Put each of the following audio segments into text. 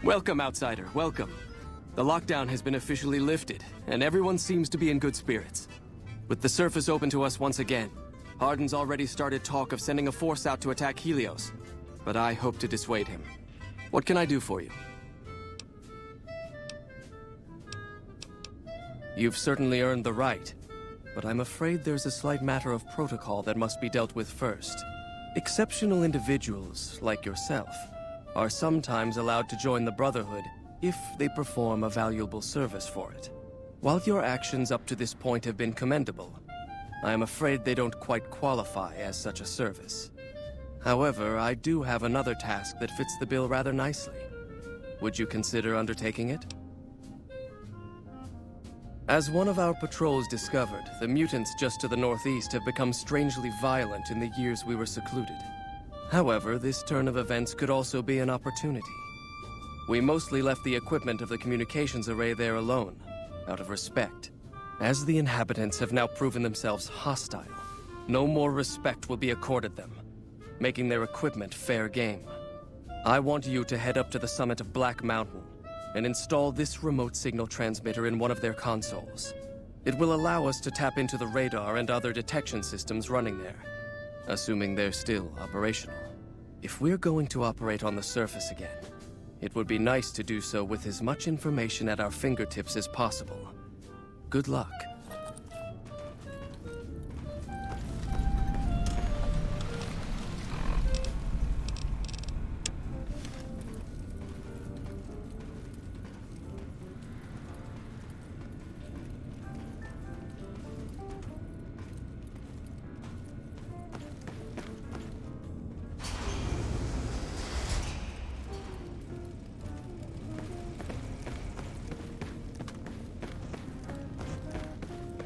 Welcome, outsider. Welcome. The lockdown has been officially lifted, and everyone seems to be in good spirits. With the surface open to us once again, Hardin's already started talk of sending a force out to attack Helios, but I hope to dissuade him. What can I do for you? You've certainly earned the right, but I'm afraid there's a slight matter of protocol that must be dealt with first. Exceptional individuals, like yourself, are sometimes allowed to join the Brotherhood if they perform a valuable service for it. While your actions up to this point have been commendable, I am afraid they don't quite qualify as such a service. However, I do have another task that fits the bill rather nicely. Would you consider undertaking it? As one of our patrols discovered, the mutants just to the northeast have become strangely violent in the years we were secluded. However, this turn of events could also be an opportunity. We mostly left the equipment of the communications array there alone, out of respect. As the inhabitants have now proven themselves hostile, no more respect will be accorded them, making their equipment fair game. I want you to head up to the summit of Black Mountain and install this remote signal transmitter in one of their consoles. It will allow us to tap into the radar and other detection systems running there, assuming they're still operational. If we're going to operate on the surface again, it would be nice to do so with as much information at our fingertips as possible. Good luck.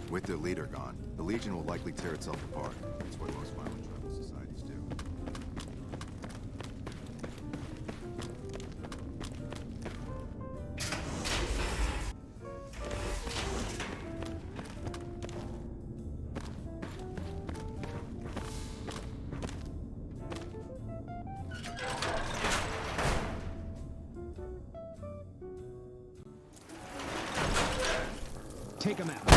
With their leader gone, the Legion will likely tear itself apart. That's what most violent tribal societies do. Take him out.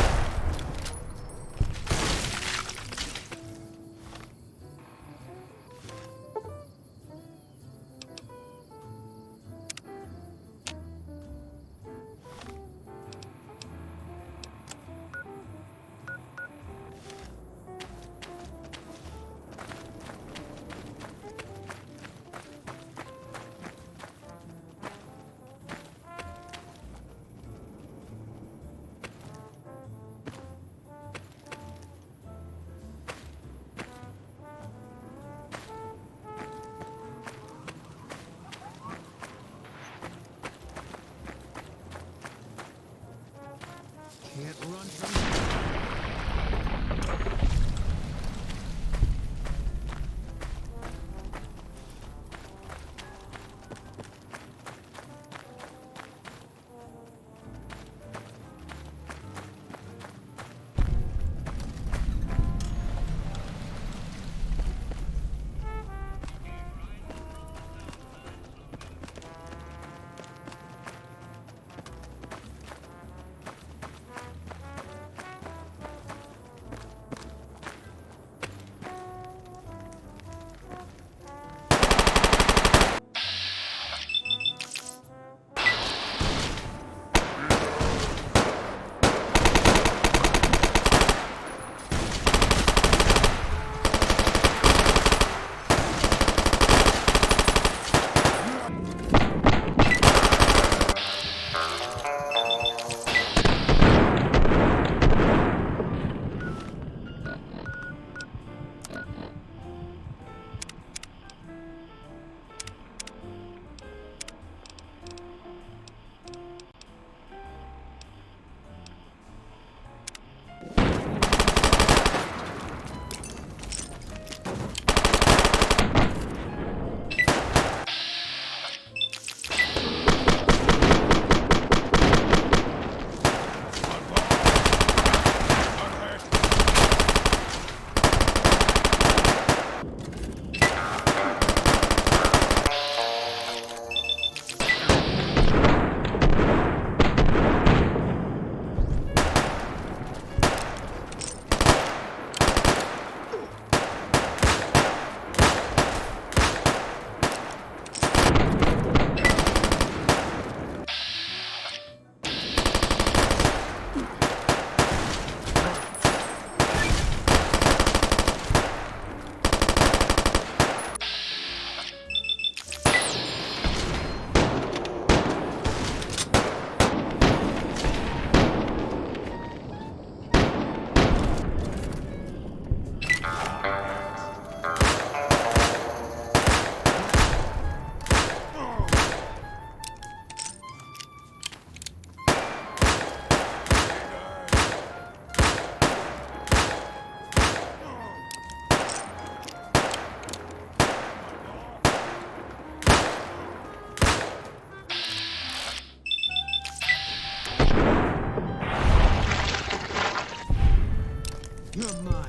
You're mine.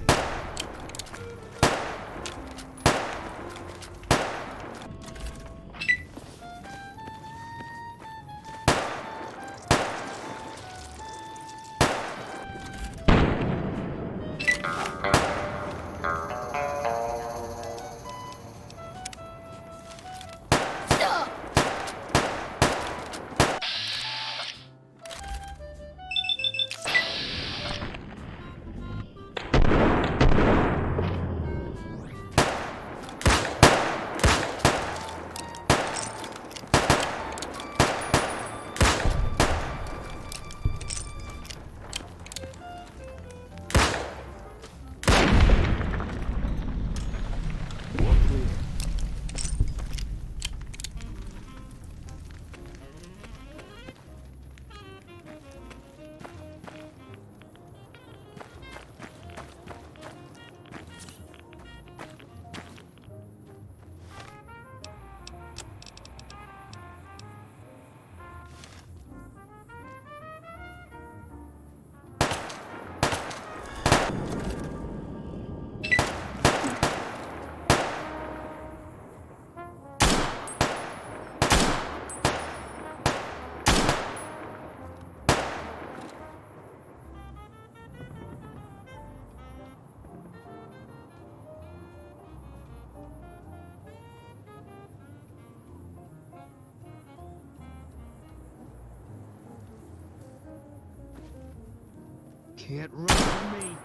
Can't run from me.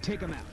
Take him out.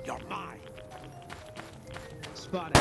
You're mine. Spotted.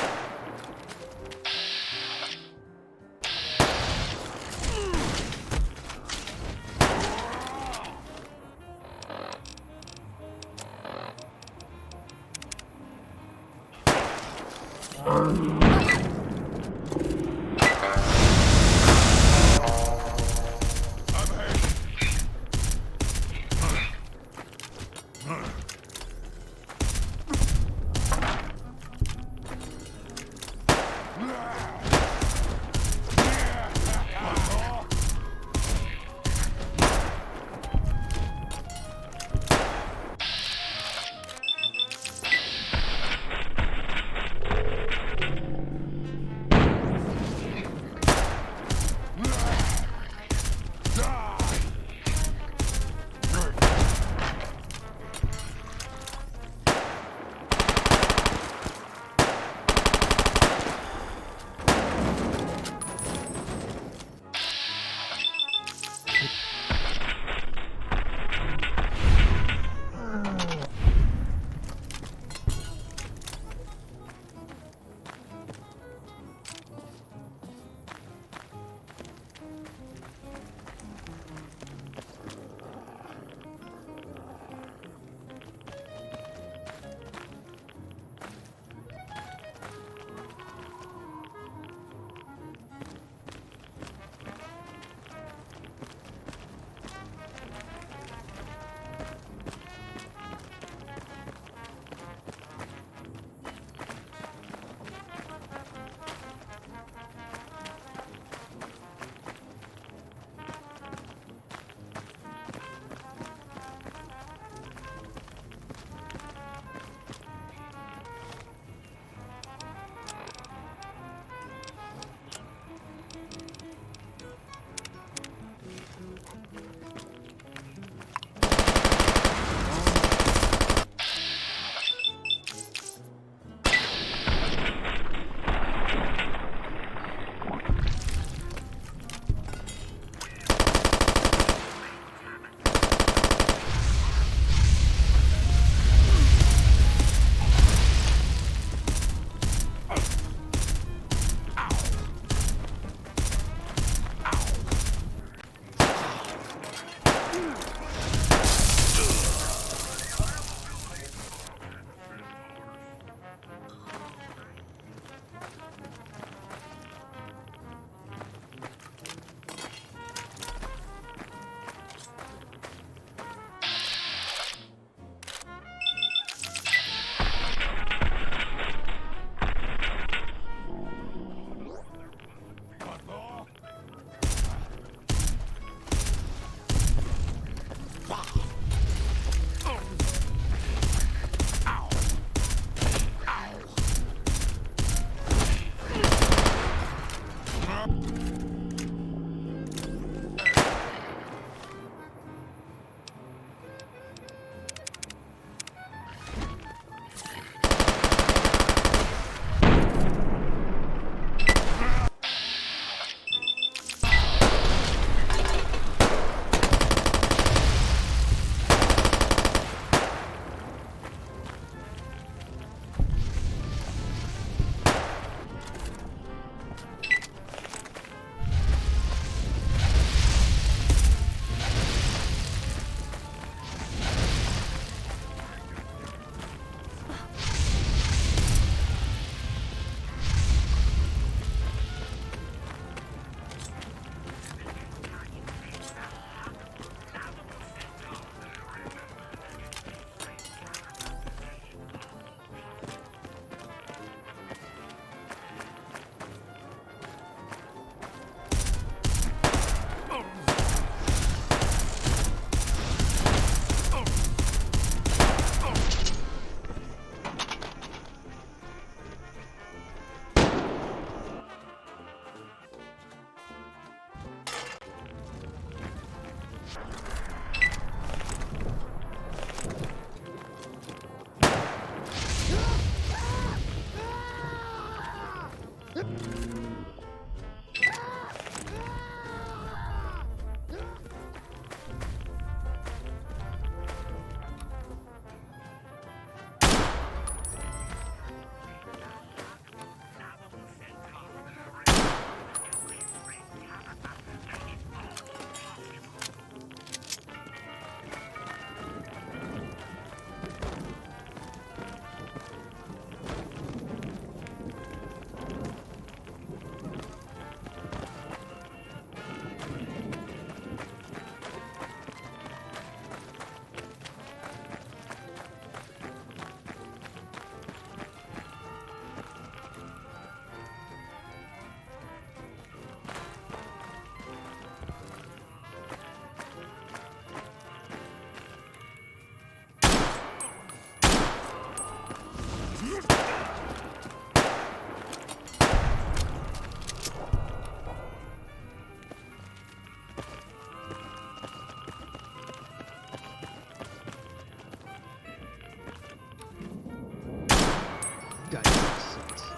That makes sense.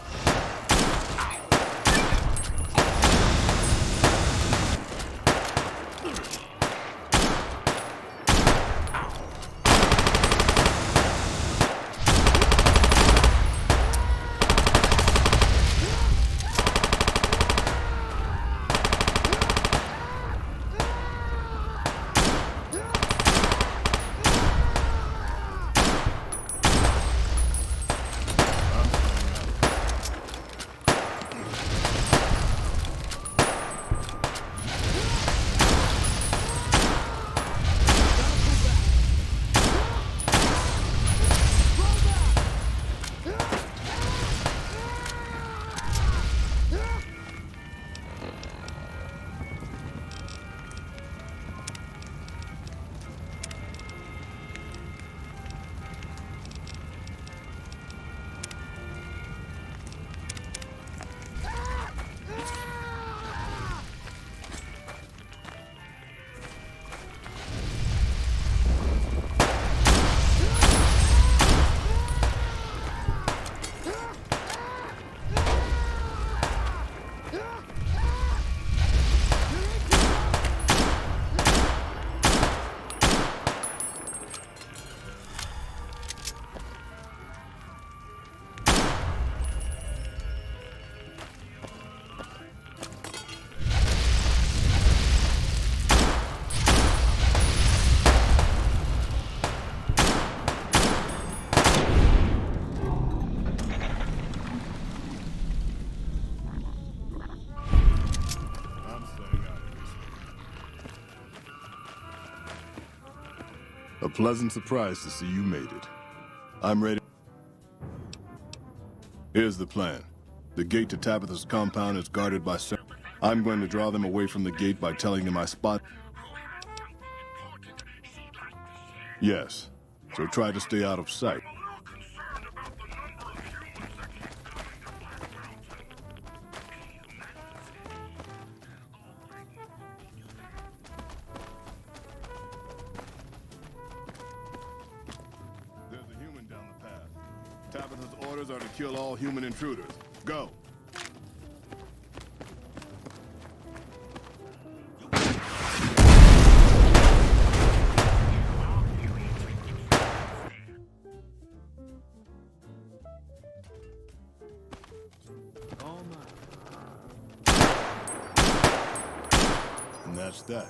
A pleasant surprise to see you made it. I'm ready. Here's the plan. The gate to Tabitha's compound is guarded by I'm going to draw them away from the gate by telling them I spot. Yes. So try to stay out of sight. There's a human down the path. Tabitha's orders are to kill all human intruders. Go. All mine. And that's that.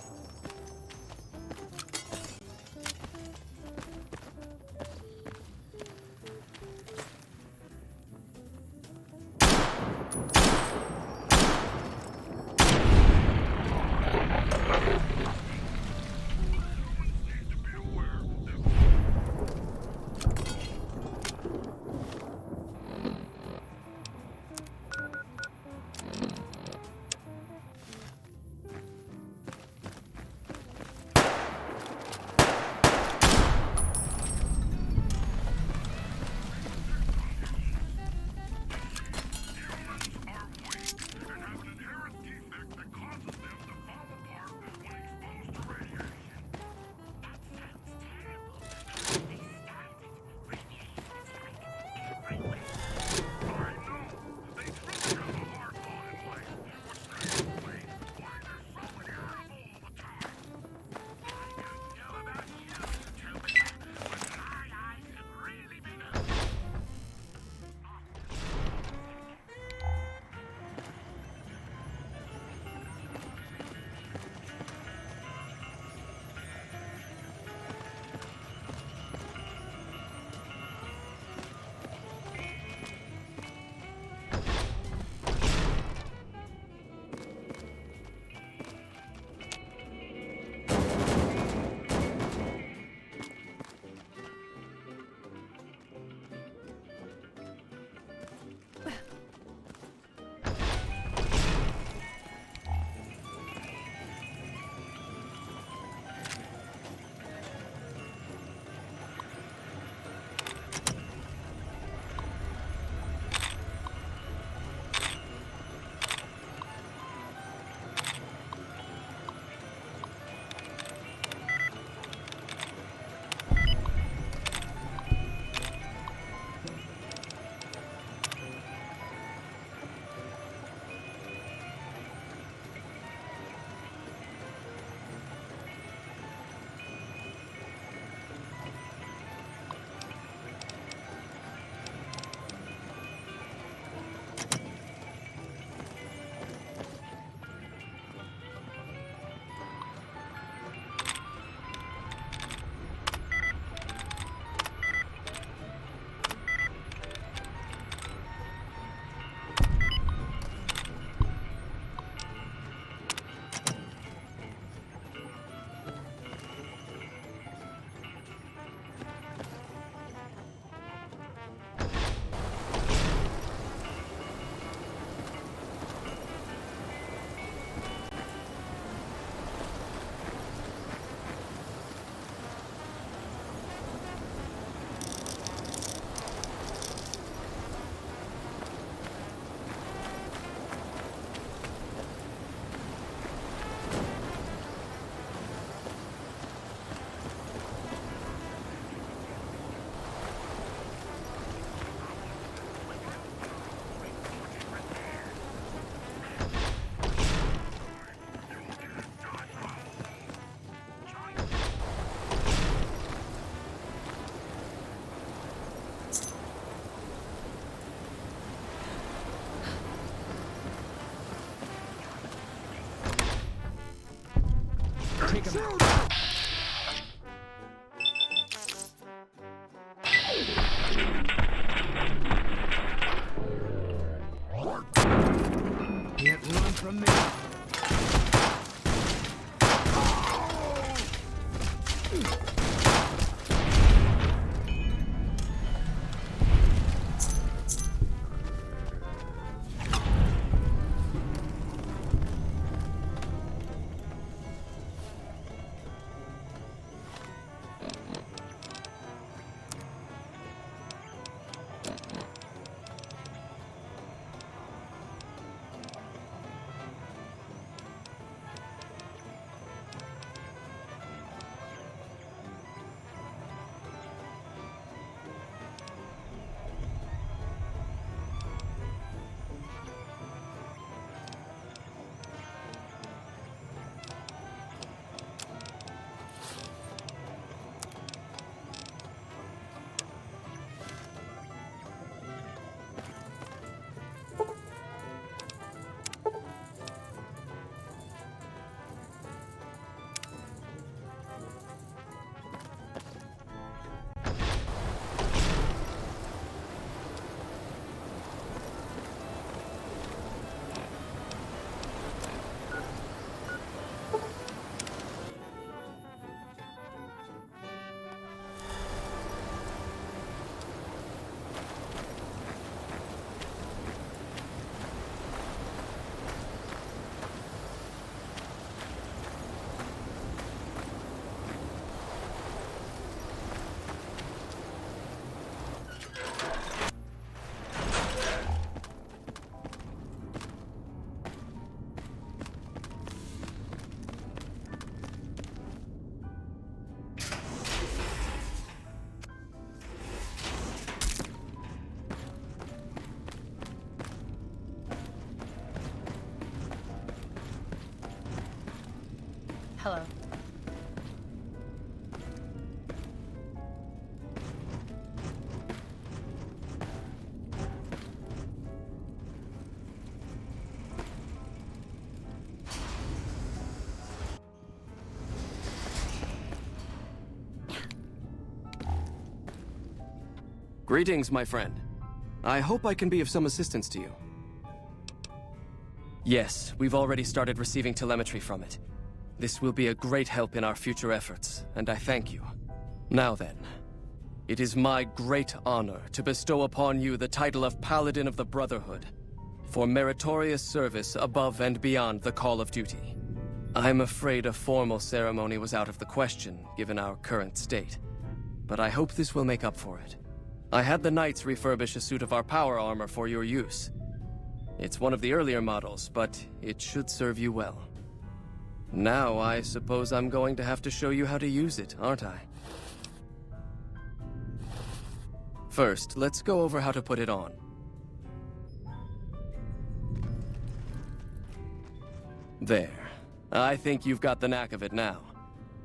Take him out. Can't run from me. Hello. Greetings, my friend. I hope I can be of some assistance to you. Yes, we've already started receiving telemetry from it. This will be a great help in our future efforts, and I thank you. Now then, it is my great honor to bestow upon you the title of Paladin of the Brotherhood, for meritorious service above and beyond the call of duty. I'm afraid a formal ceremony was out of the question, given our current state, but I hope this will make up for it. I had the Knights refurbish a suit of our power armor for your use. It's one of the earlier models, but it should serve you well. Now, I suppose I'm going to have to show you how to use it, aren't I? First, let's go over how to put it on. There. I think you've got the knack of it now.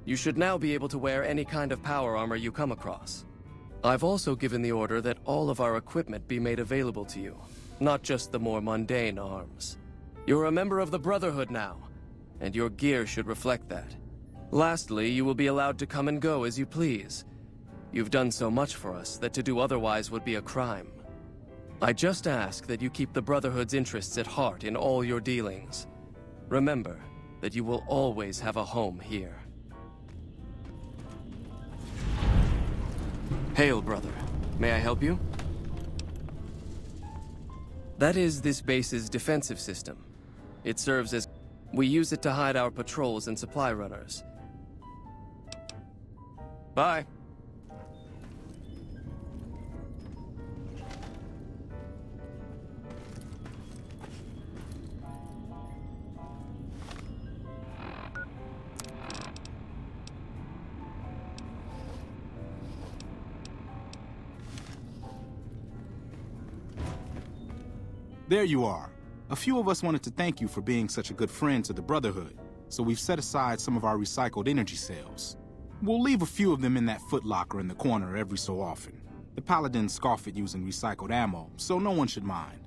You should now be able to wear any kind of power armor you come across. I've also given the order that all of our equipment be made available to you, not just the more mundane arms. You're a member of the Brotherhood now, and your gear should reflect that. Lastly, you will be allowed to come and go as you please. You've done so much for us that to do otherwise would be a crime. I just ask that you keep the Brotherhood's interests at heart in all your dealings. Remember that you will always have a home here. Hail, brother. May I help you? That is this base's defensive system. It serves as... We use it to hide our patrols and supply runners. Bye. There you are. A few of us wanted to thank you for being such a good friend to the Brotherhood, so we've set aside some of our recycled energy cells. We'll leave a few of them in that footlocker in the corner every so often. The Paladins scoff at using recycled ammo, so no one should mind.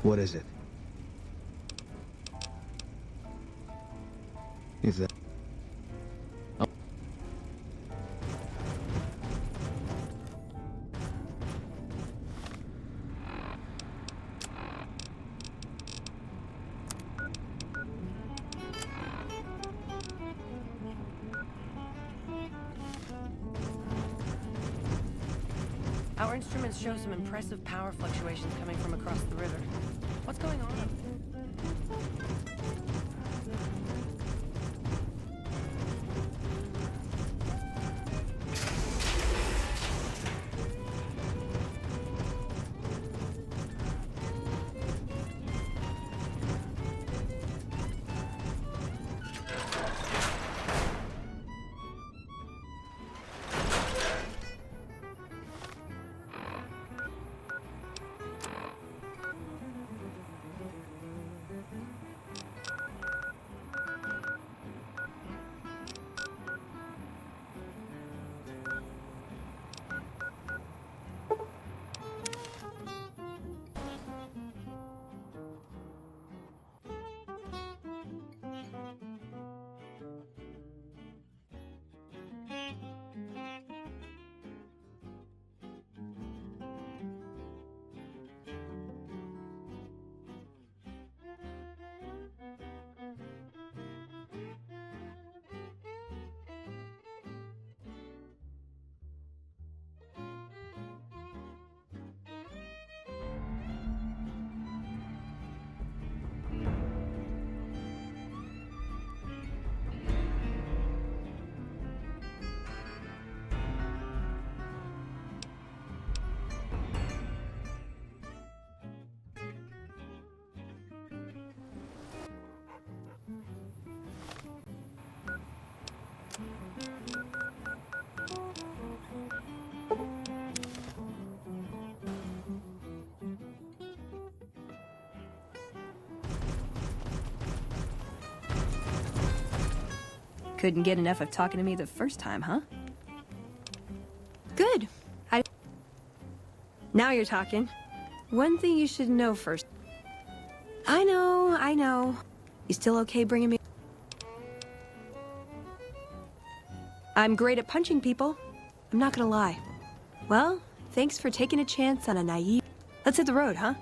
What is it? Is that... Our instruments show some impressive power fluctuations coming from across the river. What's going on? Couldn't get enough of talking to me the first time, huh? Good. Now you're talking. One thing you should know first. I know. You still okay bringing me... I'm great at punching people. I'm not gonna lie. Well, thanks for taking a chance on a naive... Let's hit the road, huh?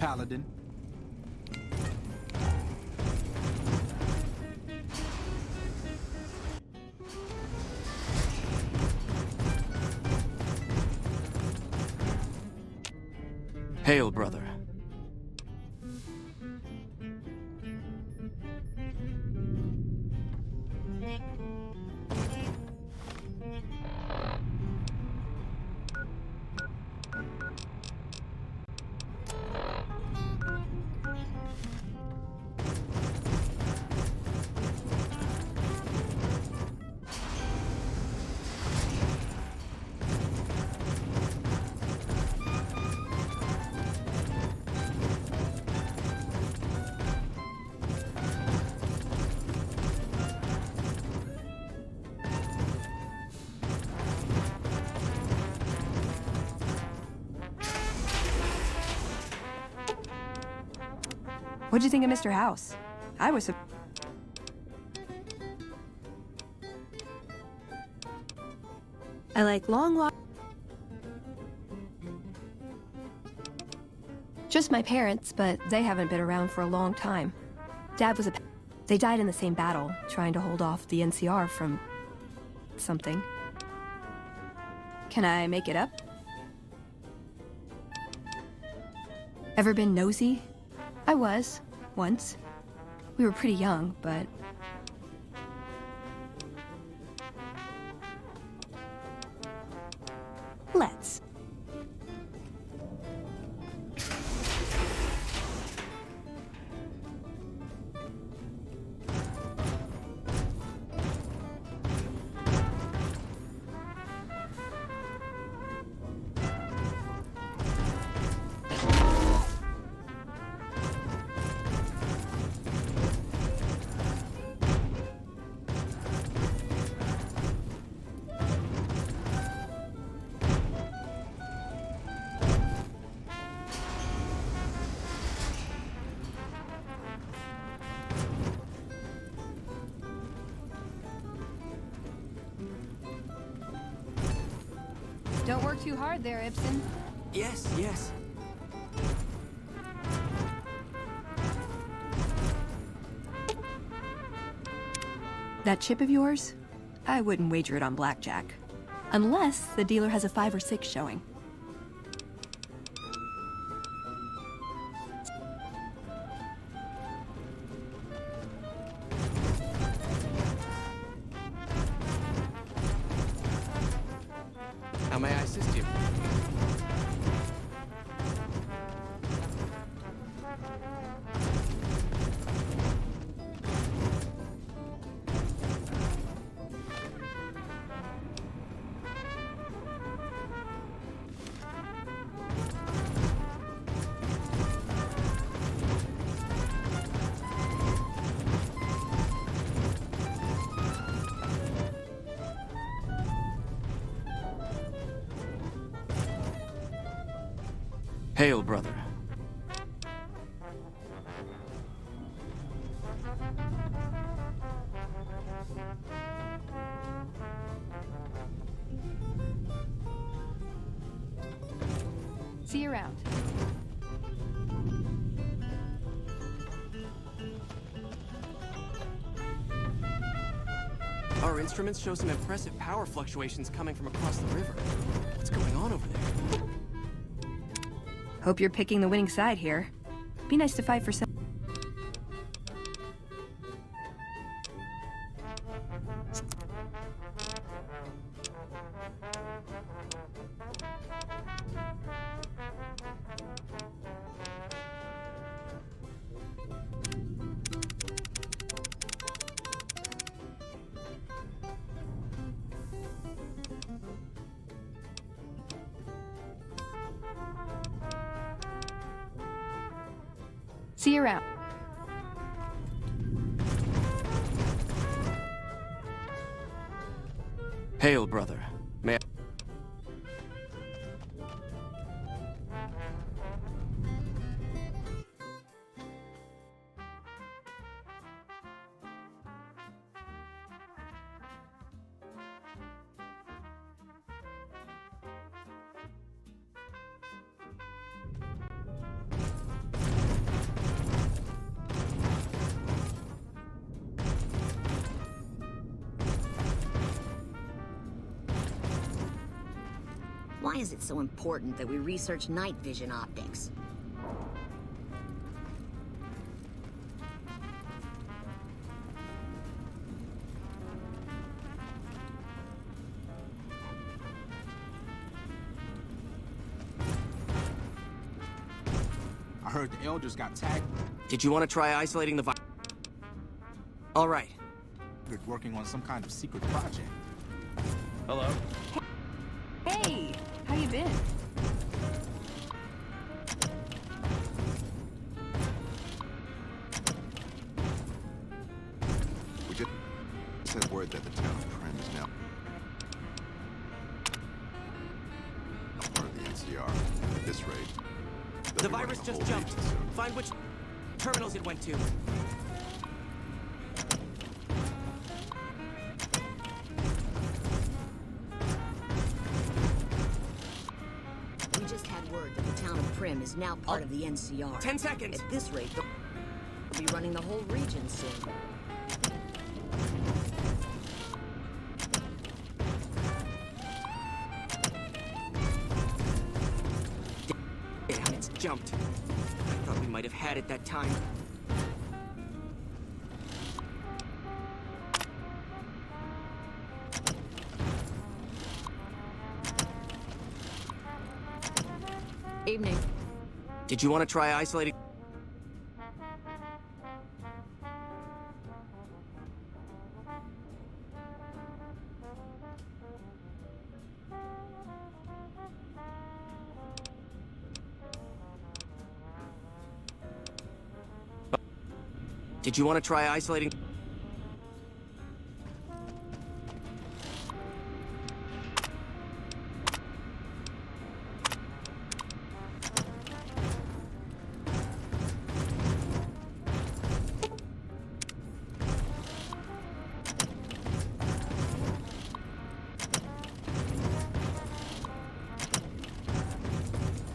Paladin. Hail, brother. What'd you think of Mr. House? I was... I like long walks. Just my parents, but they haven't been around for a long time. Dad was a... They died in the same battle, trying to hold off the NCR from... something. Can I make it up? Ever been nosy? I was, once. We were pretty young, but... Let's. Don't work too hard there, Ibsen. Yes, yes. That chip of yours? I wouldn't wager it on blackjack. Unless the dealer has a 5 or 6 showing. How may I assist you? Hail, brother. See you around. Our instruments show some impressive power fluctuations coming from across the river. What's going on over there? Hope you're picking the winning side here. Be nice to fight for some... See you around. Hail, brother. May I... Why is it so important that we research night vision optics? I heard the elders got tagged. Did you want to try isolating the All right. Working on some kind of secret project. Hello. Hey, how you been? We just had word that the town of Prim is now part of the NCR. At this rate, The virus just jumped. Find which terminals it went to. We just had word that the town of Prim is now part of the NCR. 10 seconds. At this rate, they'll be running the whole region soon. I thought we might have had it that time. Evening. Did you want to try isolating? Did you want to try isolating?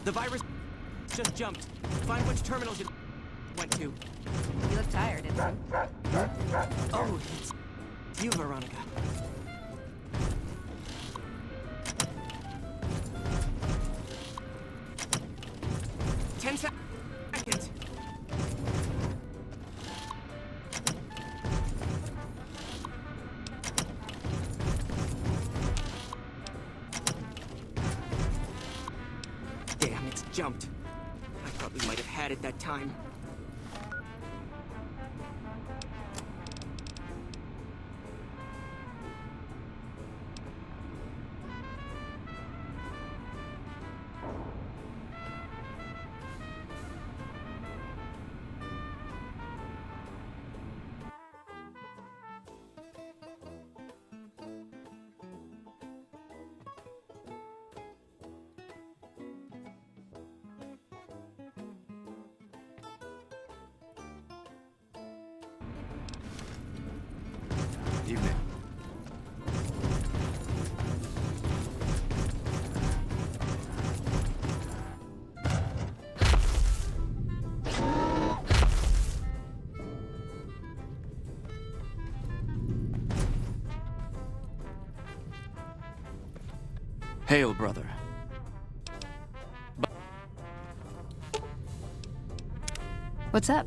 The virus just jumped. Find which terminals it went to. You look tired, Ibsen. Oh, it's you, Veronica. Ten seconds. Damn, it's jumped. I thought we might have had it that time. Evening. Hail, brother. What's up?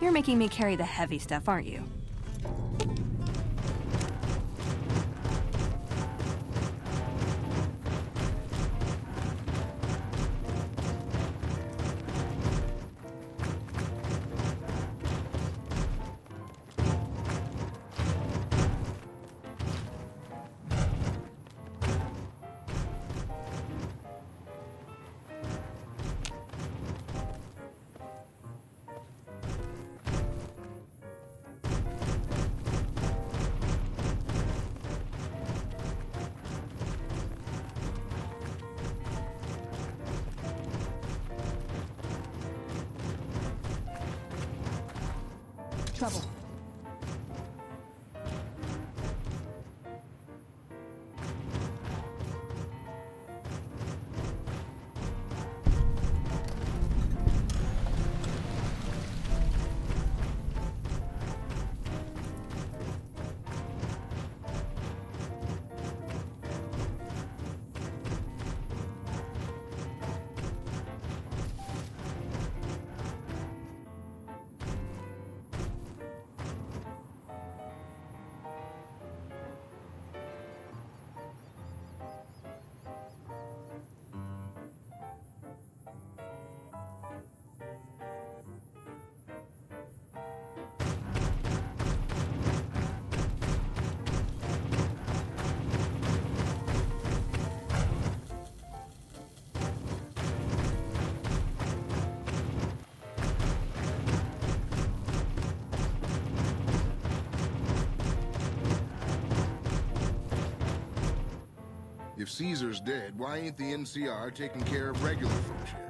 You're making me carry the heavy stuff, aren't you? Trouble. If Caesar's dead, why ain't the NCR taking care of regular folks here?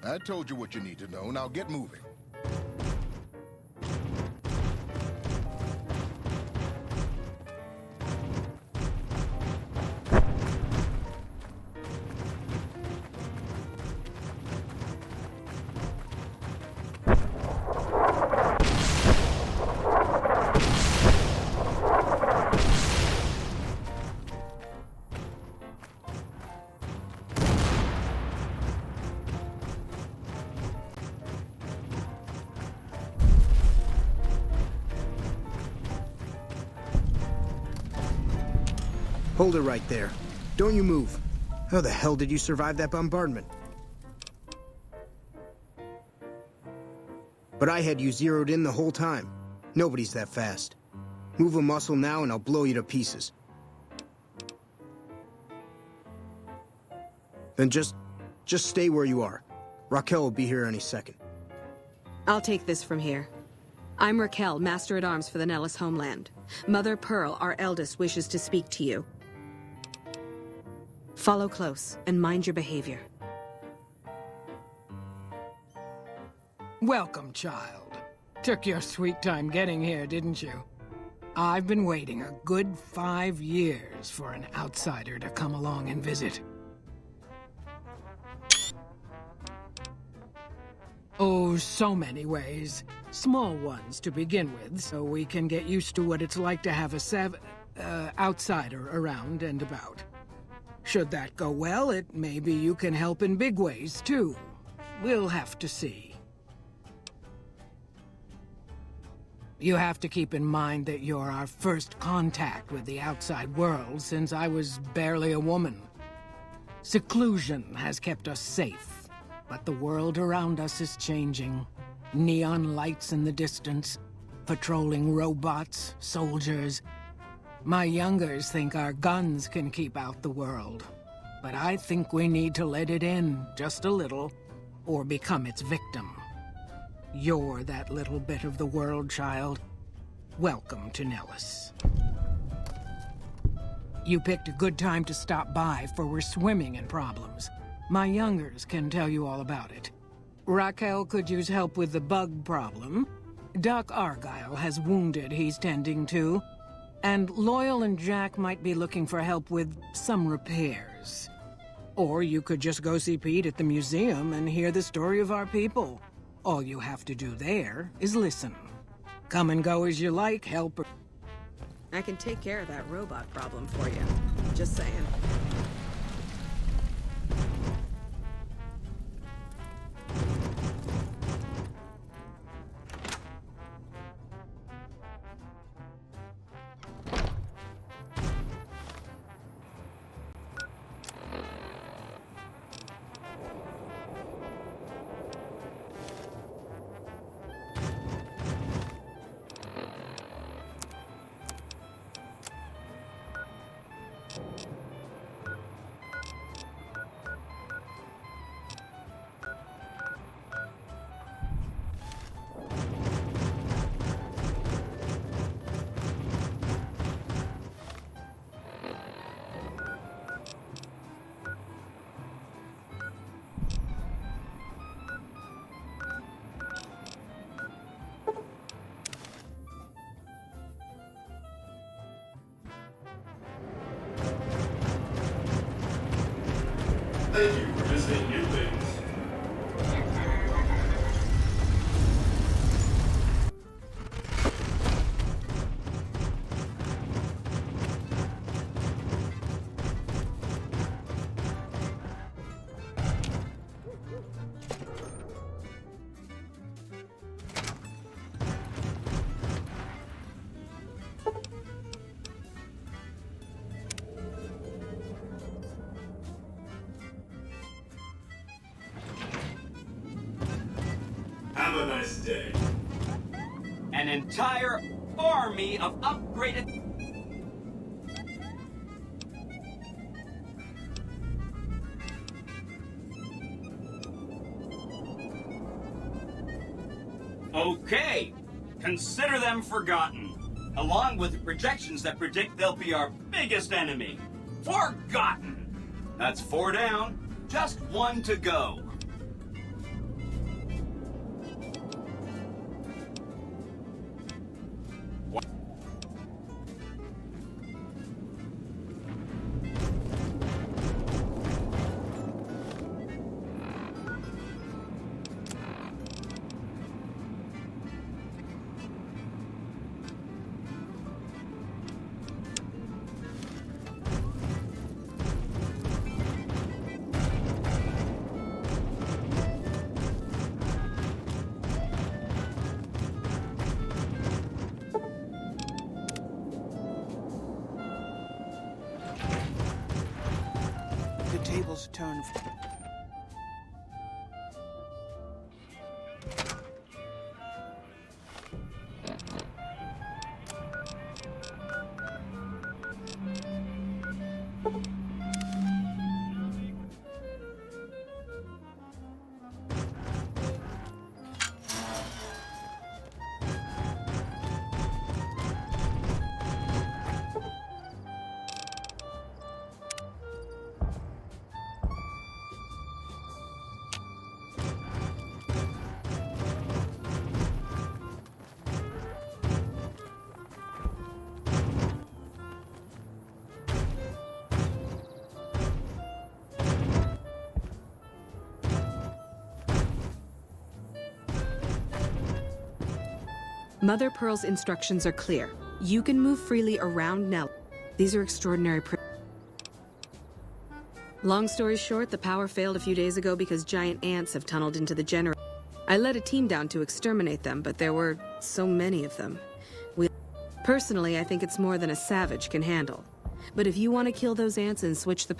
I told you what you need to know. Now get moving. Hold it right there. Don't you move. How the hell did you survive that bombardment? But I had you zeroed in the whole time. Nobody's that fast. Move a muscle now and I'll blow you to pieces. Then just stay where you are. Raquel will be here any second. I'll take this from here. I'm Raquel, Master-at-Arms for the Nellis homeland. Mother Pearl, our eldest, wishes to speak to you. Follow close, and mind your behavior. Welcome, child. Took your sweet time getting here, didn't you? I've been waiting a good 5 years for an outsider to come along and visit. Oh, so many ways. Small ones to begin with, so we can get used to what it's like to have a outsider around and about. Should that go well, maybe you can help in big ways, too. We'll have to see. You have to keep in mind that you're our first contact with the outside world since I was barely a woman. Seclusion has kept us safe, but the world around us is changing. Neon lights in the distance, patrolling robots, soldiers. My youngers think our guns can keep out the world, but I think we need to let it in just a little, or become its victim. You're that little bit of the world, child. Welcome to Nellis. You picked a good time to stop by, for we're swimming in problems. My youngers can tell you all about it. Raquel could use help with the bug problem. Doc Argyle has wounded he's tending to. And Loyal and Jack might be looking for help with some repairs. Or you could just go see Pete at the museum and hear the story of our people. All you have to do there is listen. Come and go as you like, help. I can take care of that robot problem for you. Just saying. Thank you for visiting New Things. Have a nice day. An entire army of upgraded... Okay, consider them forgotten, along with the projections that predict they'll be our biggest enemy. Forgotten! That's 4 down, just 1 to go. Pearl's turn. Mother Pearl's instructions are clear. You can move freely around Nell. These are extraordinary. Long story short, the power failed a few days ago because giant ants have tunneled into the generator. I led a team down to exterminate them, but there were so many of them. Personally, I think it's more than a savage can handle. But if you want to kill those ants and switch the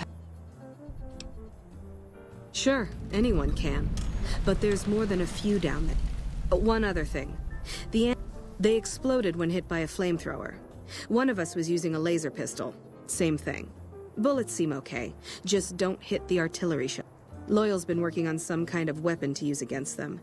Sure, anyone can. But there's more than a few down there. One other thing. They exploded when hit by a flamethrower. One of us was using a laser pistol. Same thing. Bullets seem okay. Just don't hit the artillery shell. Loyal's been working on some kind of weapon to use against them.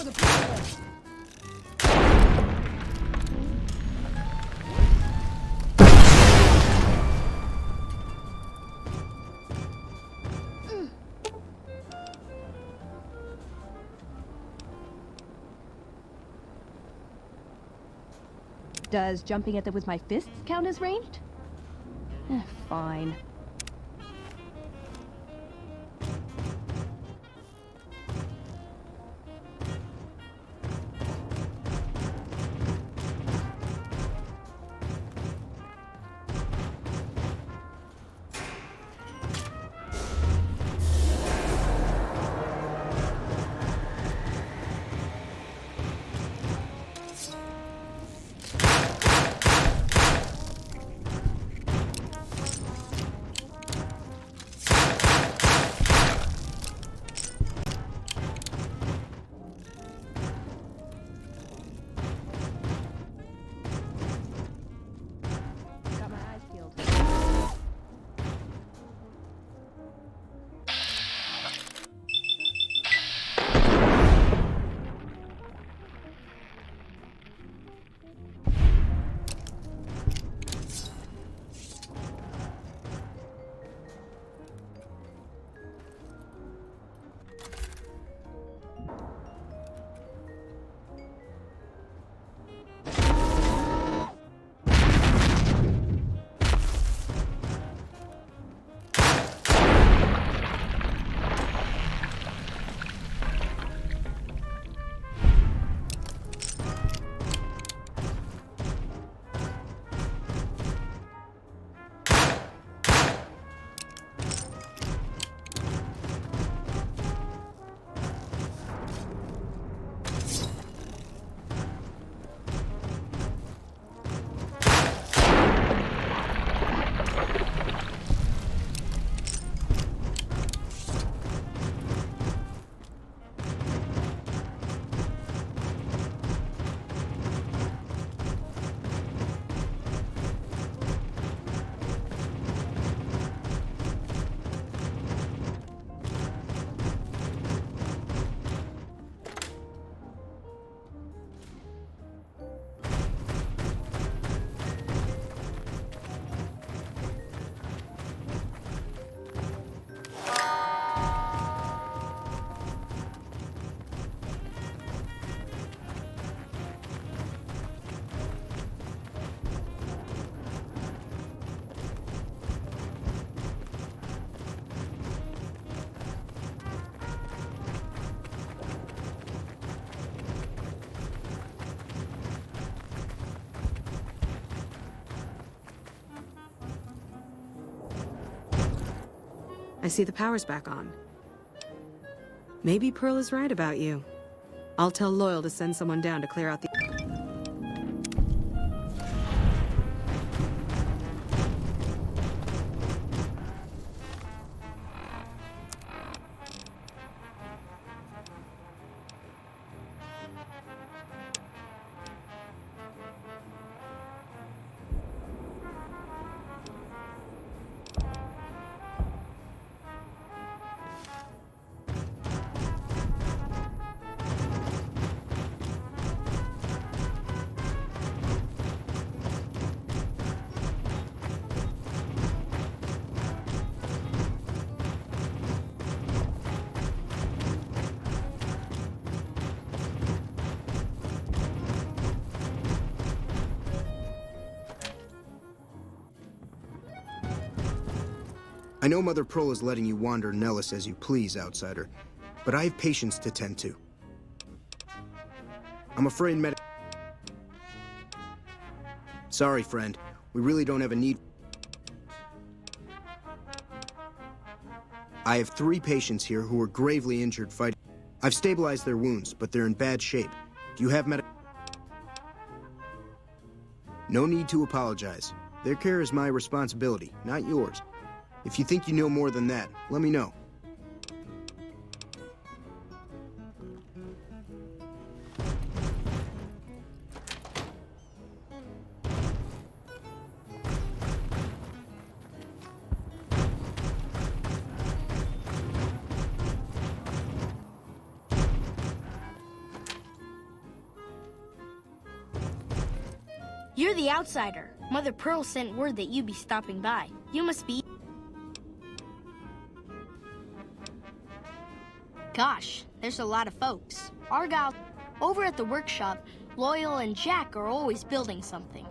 the patrol! Does jumping at them with my fists count as ranged? Fine. I see the power's back on. Maybe Pearl is right about you. I'll tell Loyal to send someone down to clear out the... I know Mother Pearl is letting you wander Nellis as you please, outsider, but I have patients to tend to. I'm afraid Sorry, friend. We really don't have a need. I have 3 patients here who are gravely injured fighting. I've stabilized their wounds, but they're in bad shape. Do you have No need to apologize. Their care is my responsibility, not yours. If you think you know more than that, let me know. You're the outsider. Mother Pearl sent word that you'd be stopping by. You must be... Gosh, there's a lot of folks. Argyle, over at the workshop, Loyal and Jack are always building something.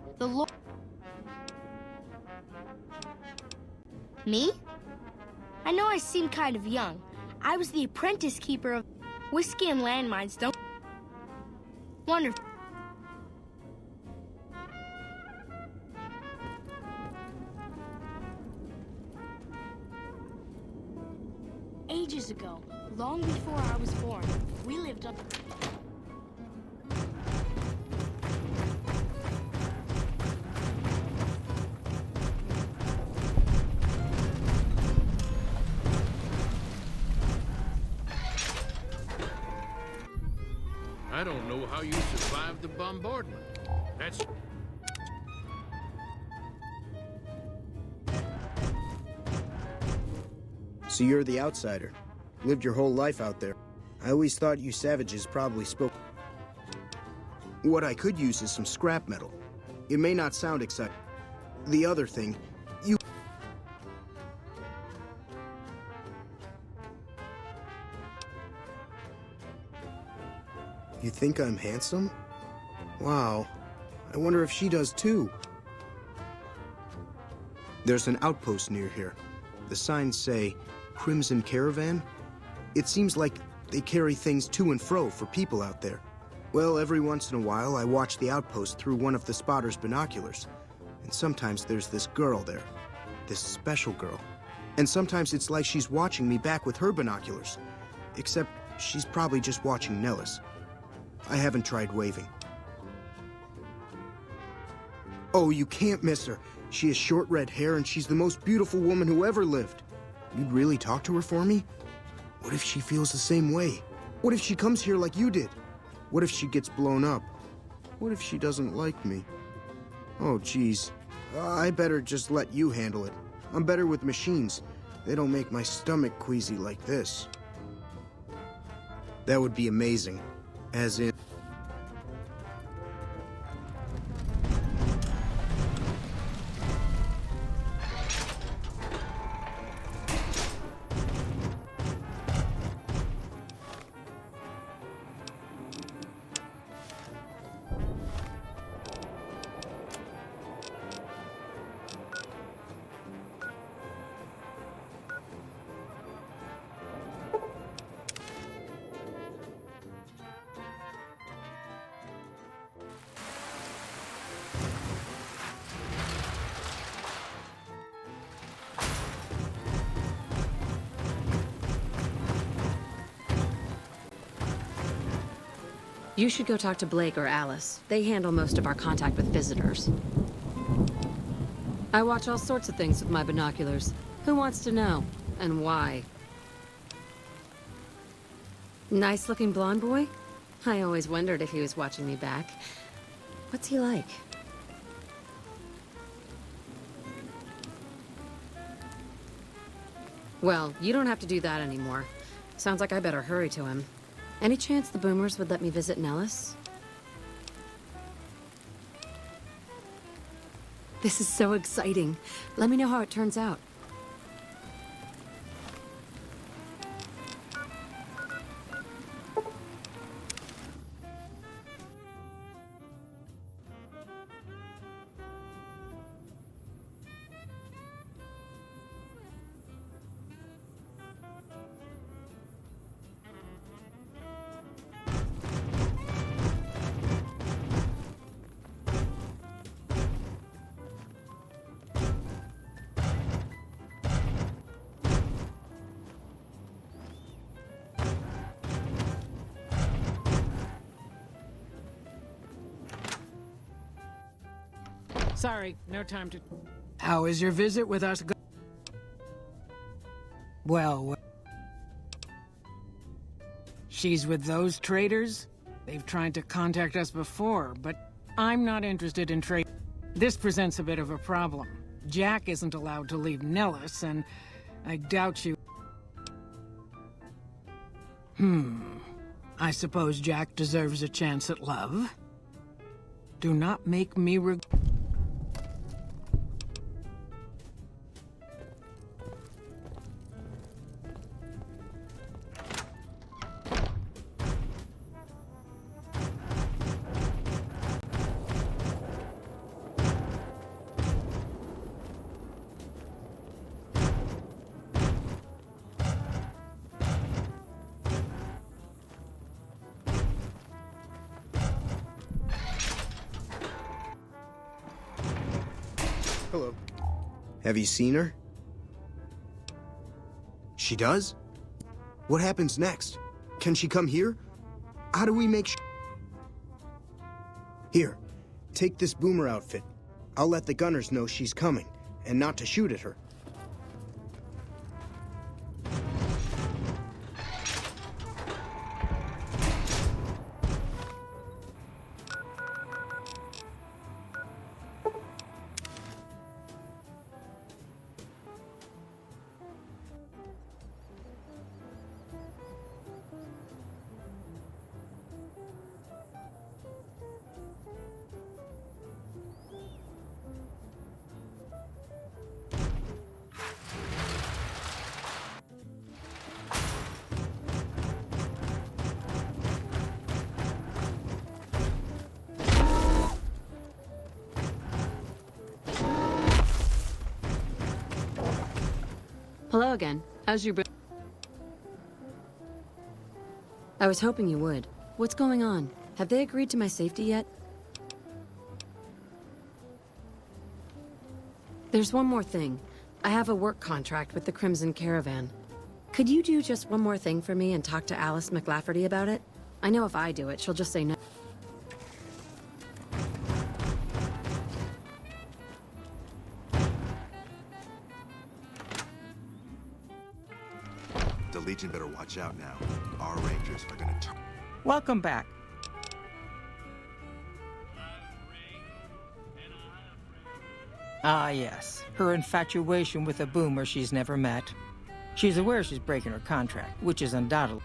Me? I know I seem kind of young. I was the apprentice keeper of... Whiskey and landmines don't... Wonderful. Ages ago, long before I was born, we lived up... I don't know how you survived the bombardment. That's... So you're the outsider. Lived your whole life out there. I always thought you savages probably spoke... What I could use is some scrap metal. It may not sound exciting. The other thing, you... You think I'm handsome? Wow. I wonder if she does too. There's an outpost near here. The signs say, Crimson Caravan? It seems like they carry things to and fro for people out there. Well, every once in a while, I watch the outpost through one of the spotter's binoculars. And sometimes there's this girl there. This special girl. And sometimes it's like she's watching me back with her binoculars. Except she's probably just watching Nellis. I haven't tried waving. Oh, you can't miss her. She has short red hair and she's the most beautiful woman who ever lived. You'd really talk to her for me? What if she feels the same way? What if she comes here like you did? What if she gets blown up? What if she doesn't like me? Oh, geez. I better just let you handle it. I'm better with machines. They don't make my stomach queasy like this. That would be amazing. As in... You should go talk to Blake or Alice. They handle most of our contact with visitors. I watch all sorts of things with my binoculars. Who wants to know? And why? Nice-looking blonde boy? I always wondered if he was watching me back. What's he like? Well, you don't have to do that anymore. Sounds like I better hurry to him. Any chance the Boomers would let me visit Nellis? This is so exciting. Let me know how it turns out. Sorry, no time to... How is your visit with us? Well, she's with those traders? They've tried to contact us before, but I'm not interested in trade. This presents a bit of a problem. Jack isn't allowed to leave Nellis, and I doubt you... I suppose Jack deserves a chance at love. Do not make me Hello. Have you seen her? She does? What happens next? Can she come here? How do we make sure? Here, take this boomer outfit. I'll let the gunners know she's coming, and not to shoot at her. Hello again. How's your I was hoping you would. What's going on? Have they agreed to my safety yet? There's one more thing. I have a work contract with the Crimson Caravan. Could you do just one more thing for me and talk to Alice McLafferty about it? I know if I do it, she'll just say no. The Legion better watch out now. Our Rangers are gonna turn. Welcome back. Ah, yes. Her infatuation with a boomer she's never met. She's aware she's breaking her contract, which is undoubtedly.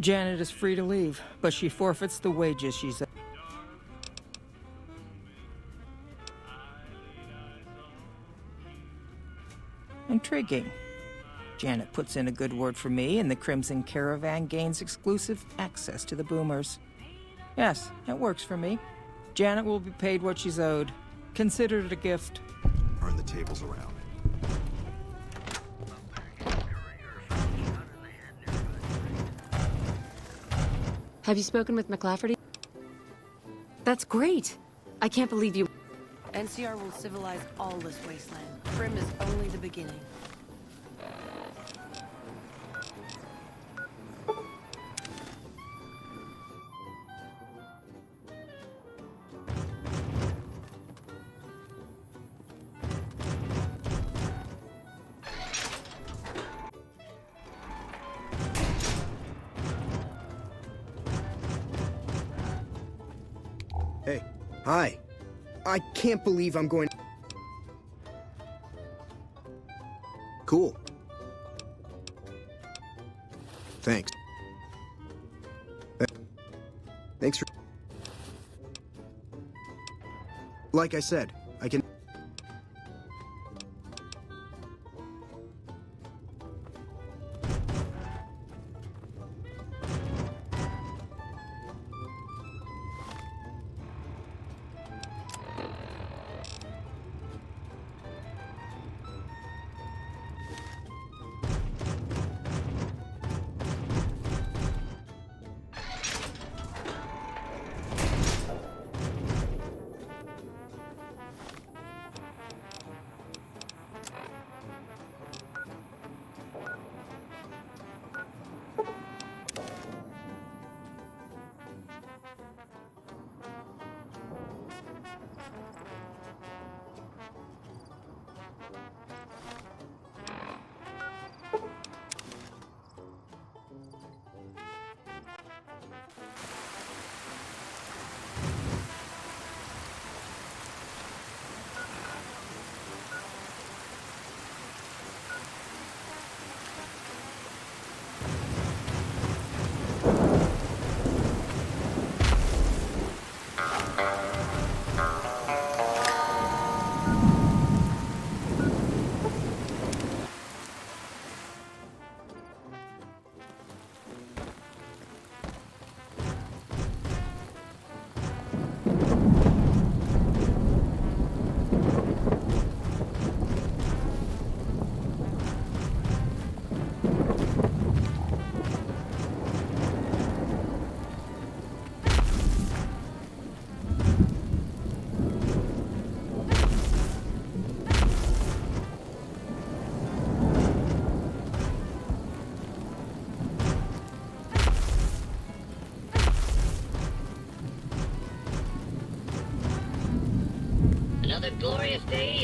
Janet is free to leave, but she forfeits the wages she's... Intriguing. Janet puts in a good word for me, and the Crimson Caravan gains exclusive access to the boomers. Yes, it works for me. Janet will be paid what she's owed. Consider it a gift. Turn the tables around. Have you spoken with McLafferty? That's great! I can't believe you... NCR will civilize all this wasteland. Prim is only the beginning. Hey, hi. I can't believe I'm going... Cool. Thanks. Thanks for... Like I said, I can...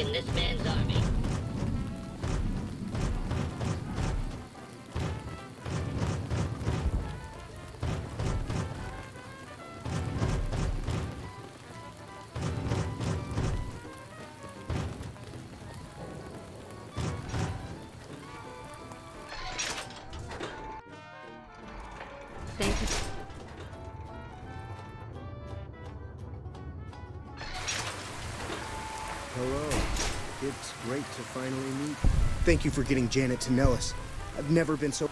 be in this man's army. Thank you. Hello. It's great to finally meet. Thank you for getting Janet to Nellis. I've never been so...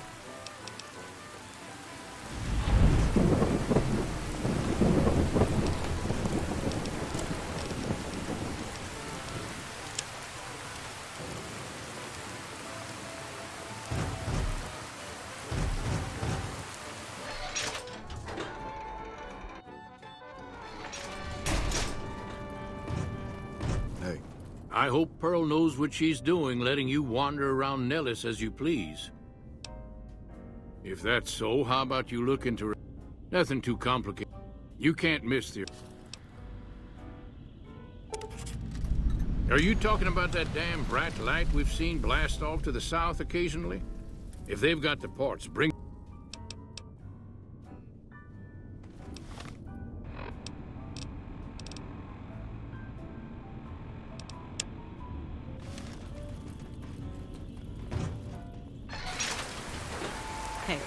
Hey. I hope Pearl knows what she's doing, letting you wander around Nellis as you please. If that's so, how about you look into her? Nothing too complicated. You can't miss the... Are you talking about that damn bright light we've seen blast off to the south occasionally? If they've got the parts, bring... Hey.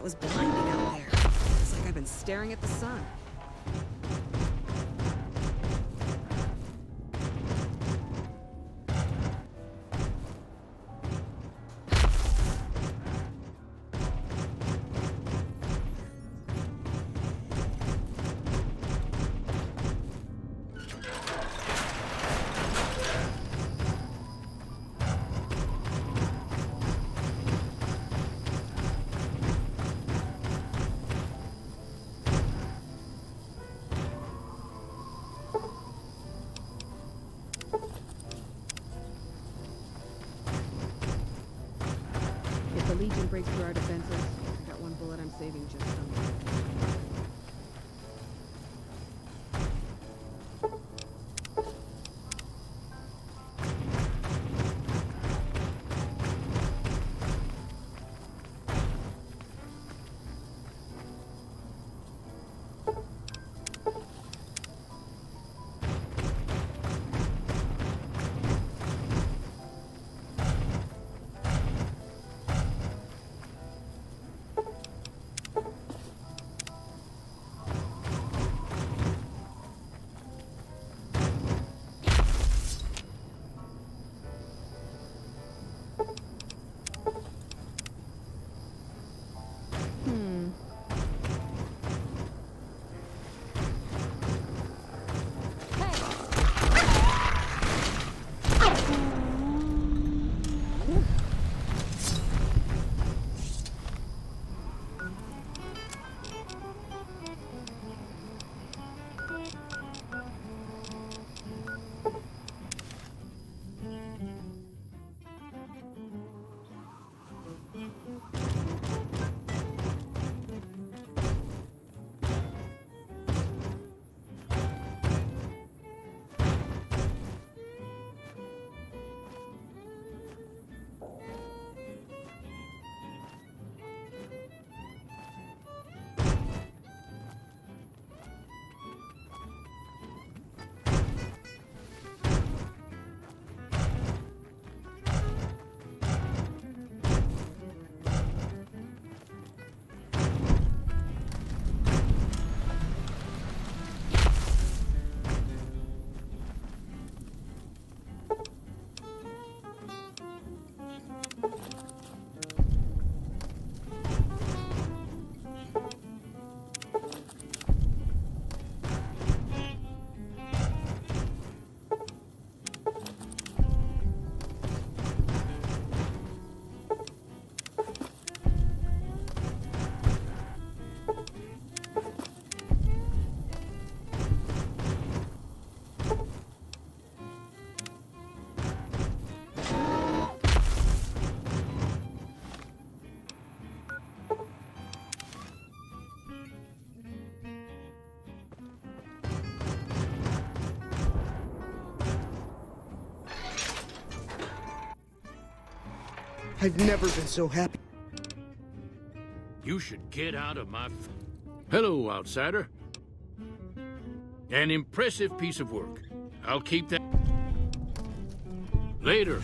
Was blinding out there. It's like I've been staring at the sun. If the Legion breaks through our defenses, I got one bullet I'm saving just somewhere. I've never been so happy. You should get out of my... Hello, outsider. An impressive piece of work. I'll keep that... Later.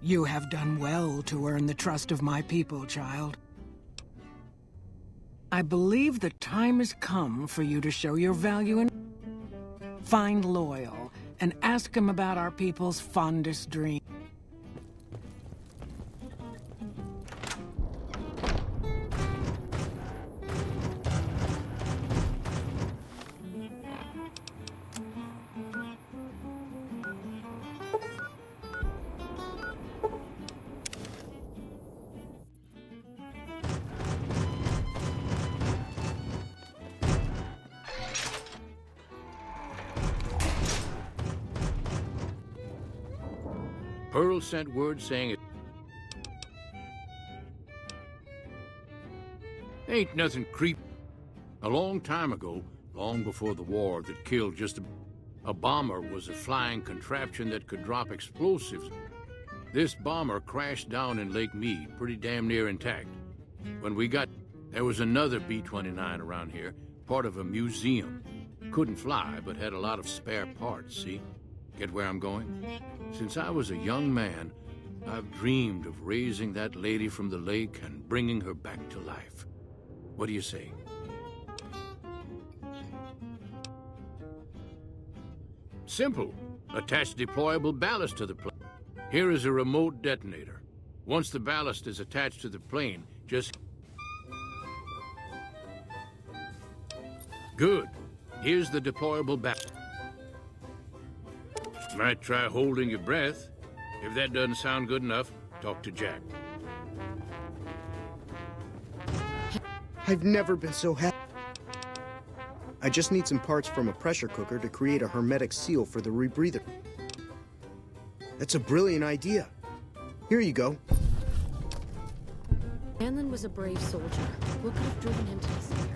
You have done well to earn the trust of my people, child. I believe the time has come for you to show your value and find Loyal and ask him about our people's fondest dream. Pearl sent word saying it... Ain't nothing creep. A long time ago, long before the war that killed just a bomber was a flying contraption that could drop explosives. This bomber crashed down in Lake Mead, pretty damn near intact. When we got... There was another B-29 around here, part of a museum. Couldn't fly, but had a lot of spare parts, see? Get where I'm going? Since I was a young man, I've dreamed of raising that lady from the lake and bringing her back to life. What do you say? Simple. Attach deployable ballast to the plane. Here is a remote detonator. Once the ballast is attached to the plane, just... Good. Here's the deployable ballast. Might try holding your breath. If that doesn't sound good enough, talk to Jack. I've never been so happy. I just need some parts from a pressure cooker to create a hermetic seal for the rebreather. That's a brilliant idea. Here you go. Anlin was a brave soldier. What could have driven him to despair?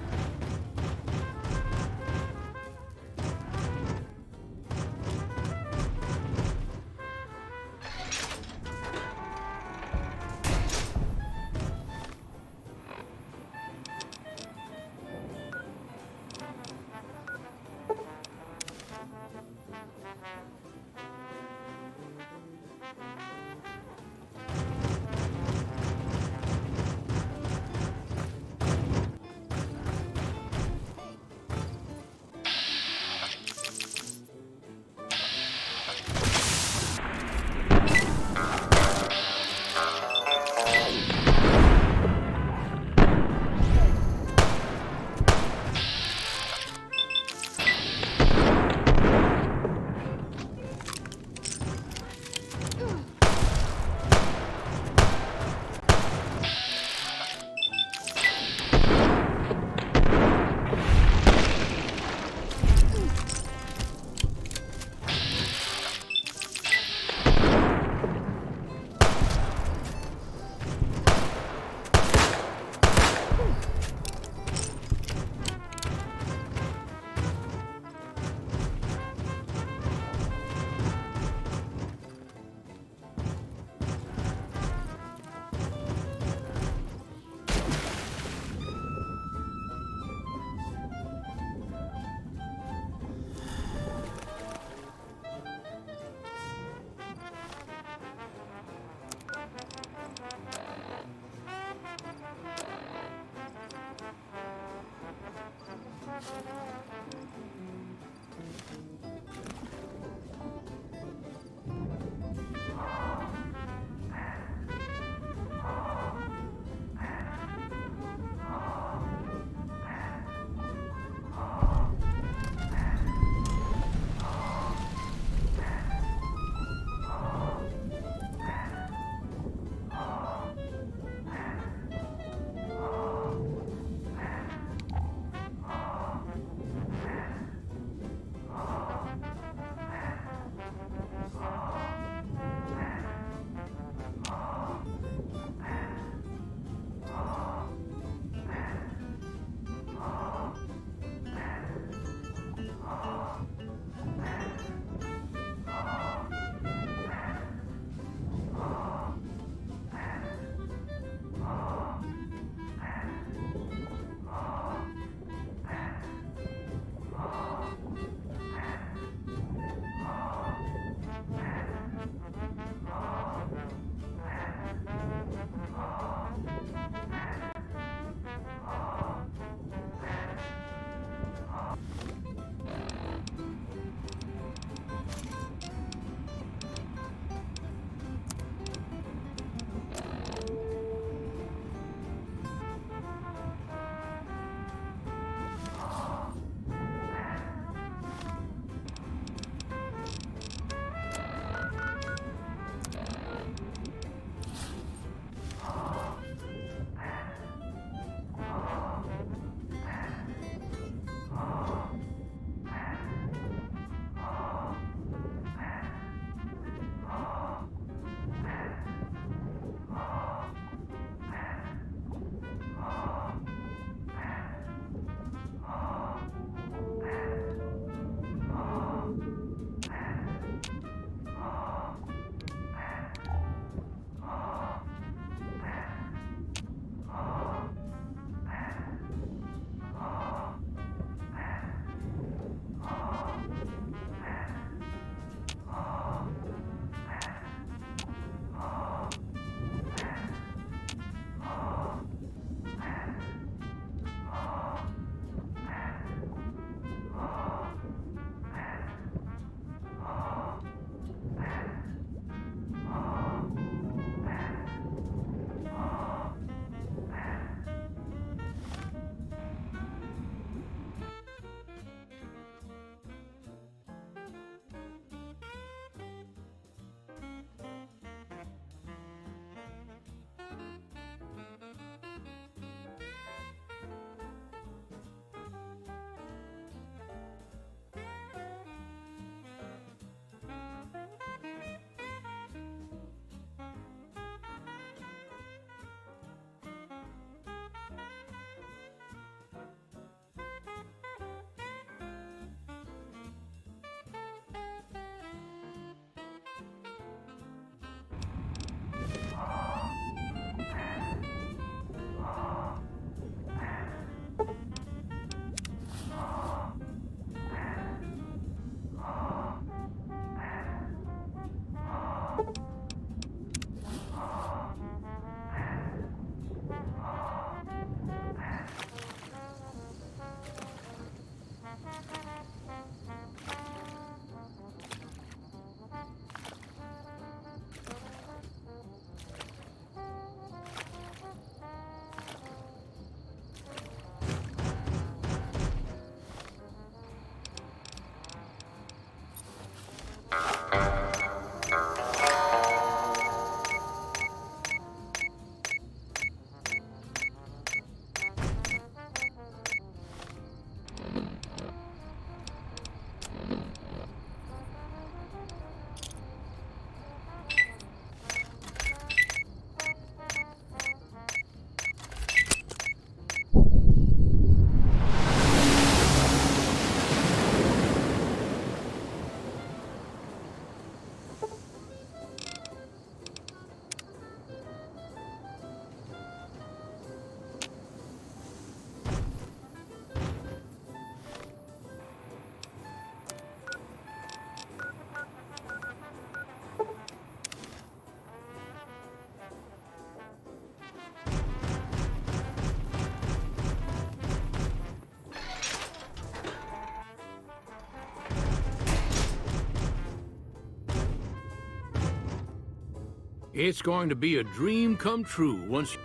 It's going to be a dream come true once...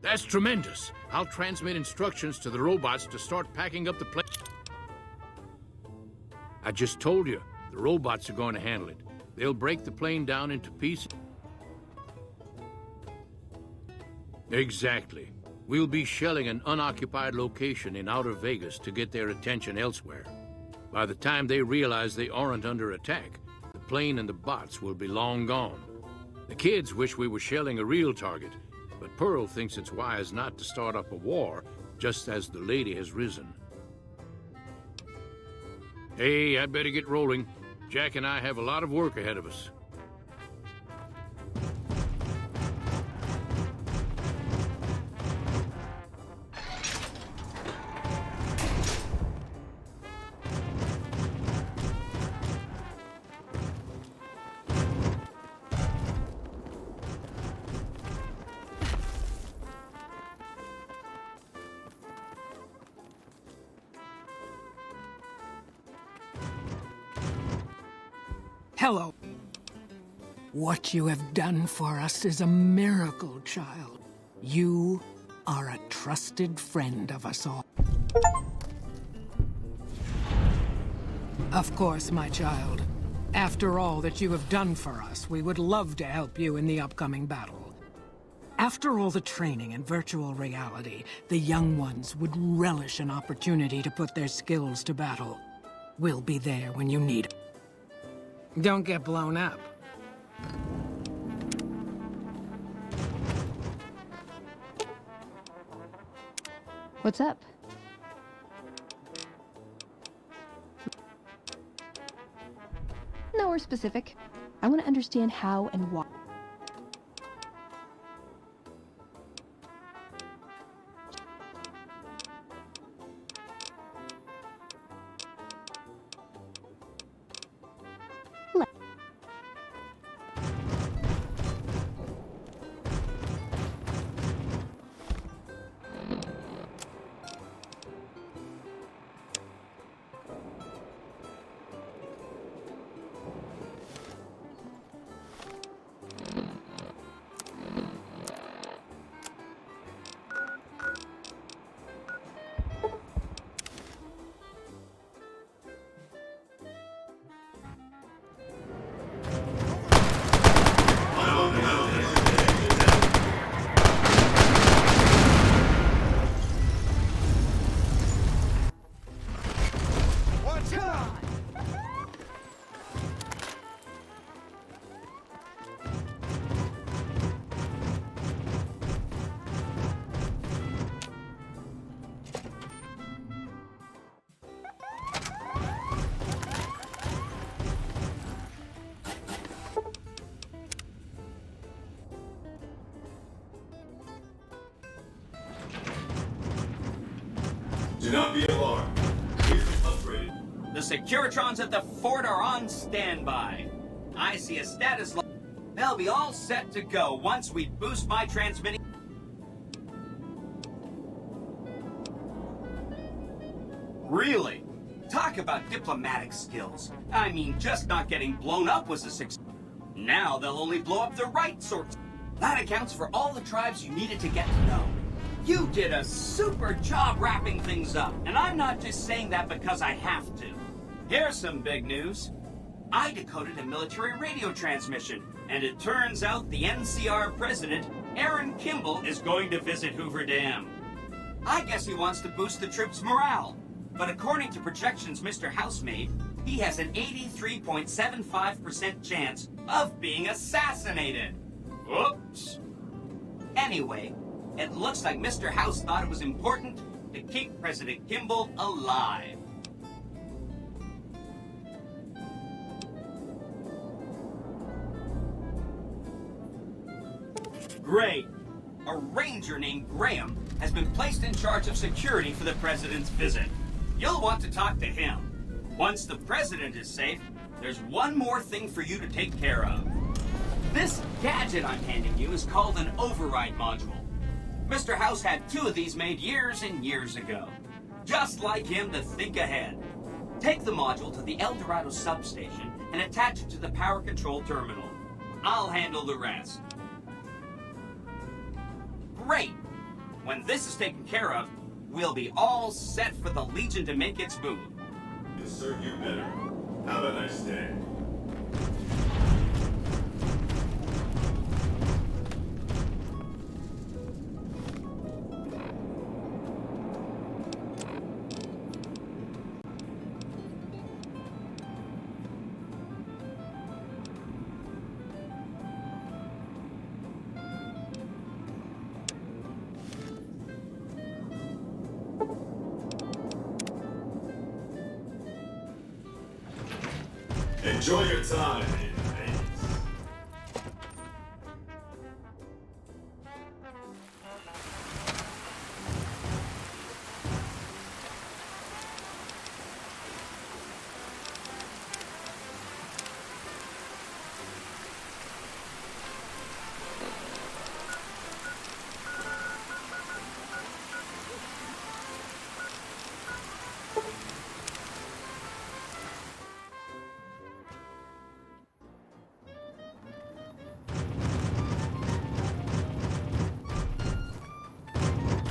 That's tremendous. I'll transmit instructions to the robots to start packing up the plane. I just told you, the robots are going to handle it. They'll break the plane down into pieces. Exactly. We'll be shelling an unoccupied location in outer Vegas to get their attention elsewhere. By the time they realize they aren't under attack, the plane and the bots will be long gone. The kids wish we were shelling a real target, but Pearl thinks it's wise not to start up a war just as the lady has risen. Hey, I'd better get rolling. Jack and I have a lot of work ahead of us. Hello. What you have done for us is a miracle, child. You are a trusted friend of us all. Of course, my child. After all that you have done for us, we would love to help you in the upcoming battle. After all the training in virtual reality, the young ones would relish an opportunity to put their skills to battle. We'll be there when you need it. Don't get blown up. What's up? Nowhere specific. I want to understand how and why. Do not be alarmed. Upgraded. The Securitrons at the fort are on standby. I see a status log. They'll be all set to go once we boost my transmitting. Really? Talk about diplomatic skills. I mean, just not getting blown up was a success. Now they'll only blow up the right sorts. That accounts for all the tribes you needed to get to know. You did a super job wrapping things up, and I'm not just saying that because I have to. Here's some big news. I decoded a military radio transmission, and it turns out the NCR president, Aaron Kimball, is going to visit Hoover Dam. I guess he wants to boost the troops' morale, but according to projections Mr. House made, he has an 83.75% chance of being assassinated. Oops. Anyway, it looks like Mr. House thought it was important to keep President Kimball alive. Great. A ranger named Graham has been placed in charge of security for the president's visit. You'll want to talk to him. Once the president is safe, there's one more thing for you to take care of. This gadget I'm handing you is called an override module. Mr. House had 2 of these made years and years ago. Just like him to think ahead. Take the module to the El Dorado substation and attach it to the power control terminal. I'll handle the rest. Great! When this is taken care of, we'll be all set for the Legion to make its move. It'll serve you better. Have a nice day. Enjoy your time in Vegas.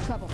Trouble.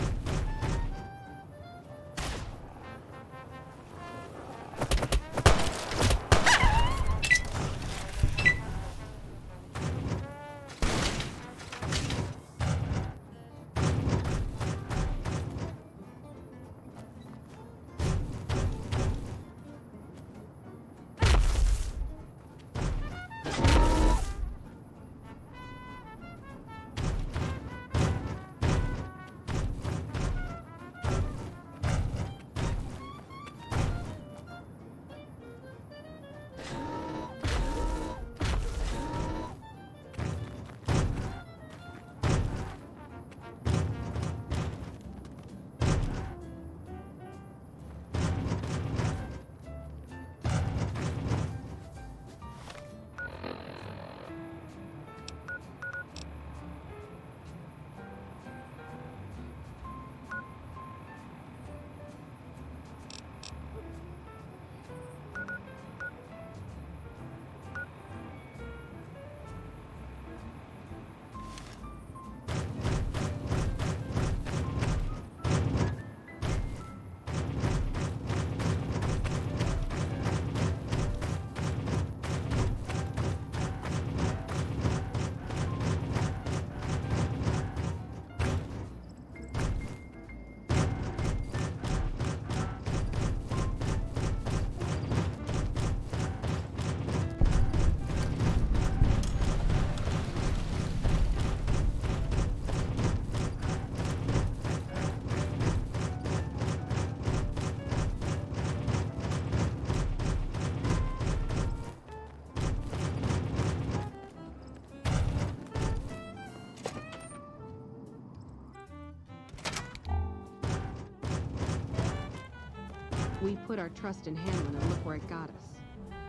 We put our trust in Hanlon and look where it got us.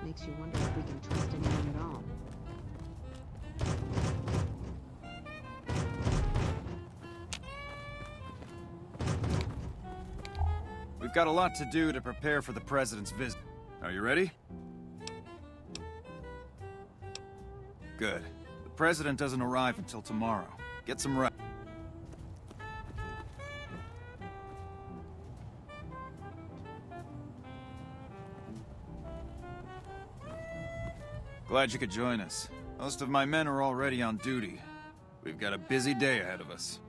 Makes you wonder if we can trust anyone at all. We've got a lot to do to prepare for the President's visit. Are you ready? Good. The President doesn't arrive until tomorrow. Get some rest. Glad you could join us. Most of my men are already on duty. We've got a busy day ahead of us.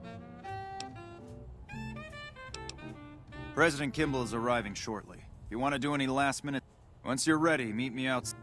President Kimball is arriving shortly. If you want to do any last minute... Once you're ready, meet me outside.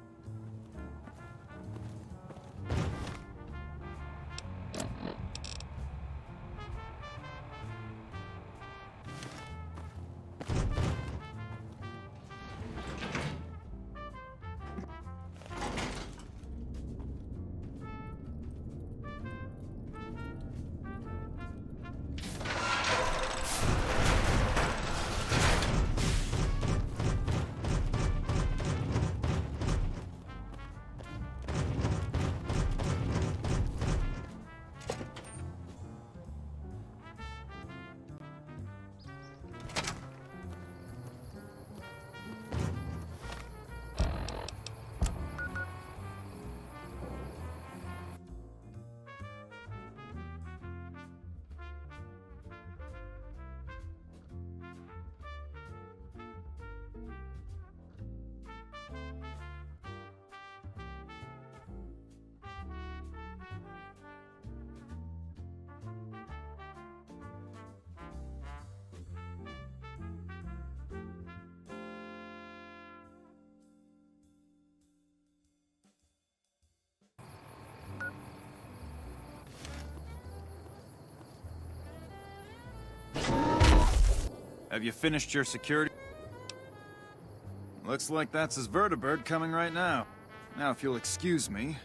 Have you finished your security? Looks like that's his vertibird coming right now. Now, if you'll excuse me...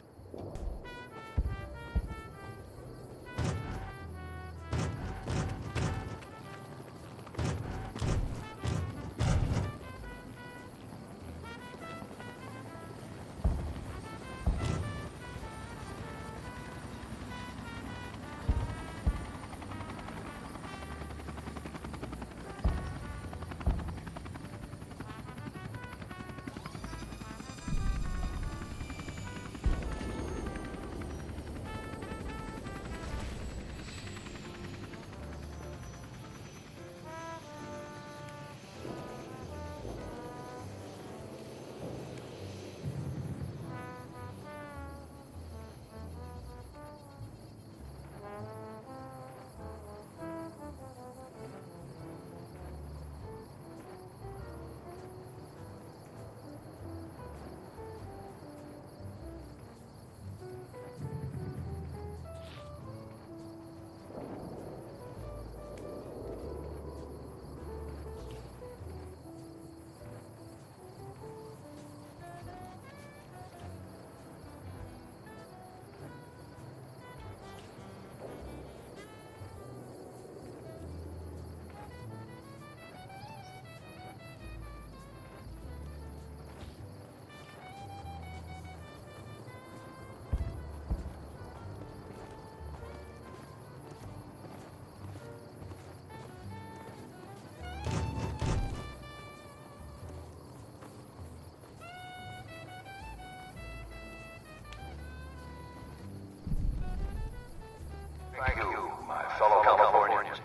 Thank you, my fellow Californians,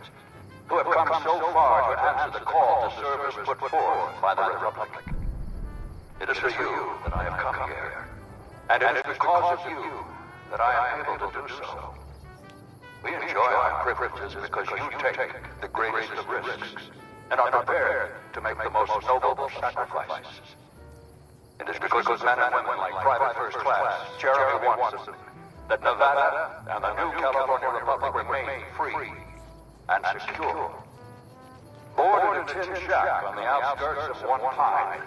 who have come so far to answer the call to service put forth by the Republic. It is for you that I have come here, and it is because of you that I am able to do so. We enjoy our privileges because you take the greatest of risks and are prepared to make the most noble sacrifices. It is because of men and women like Private First Class Jeremy Watson that Nevada and the new California Republic remain free and secure. Born in a tin shack on the outskirts of One Pine,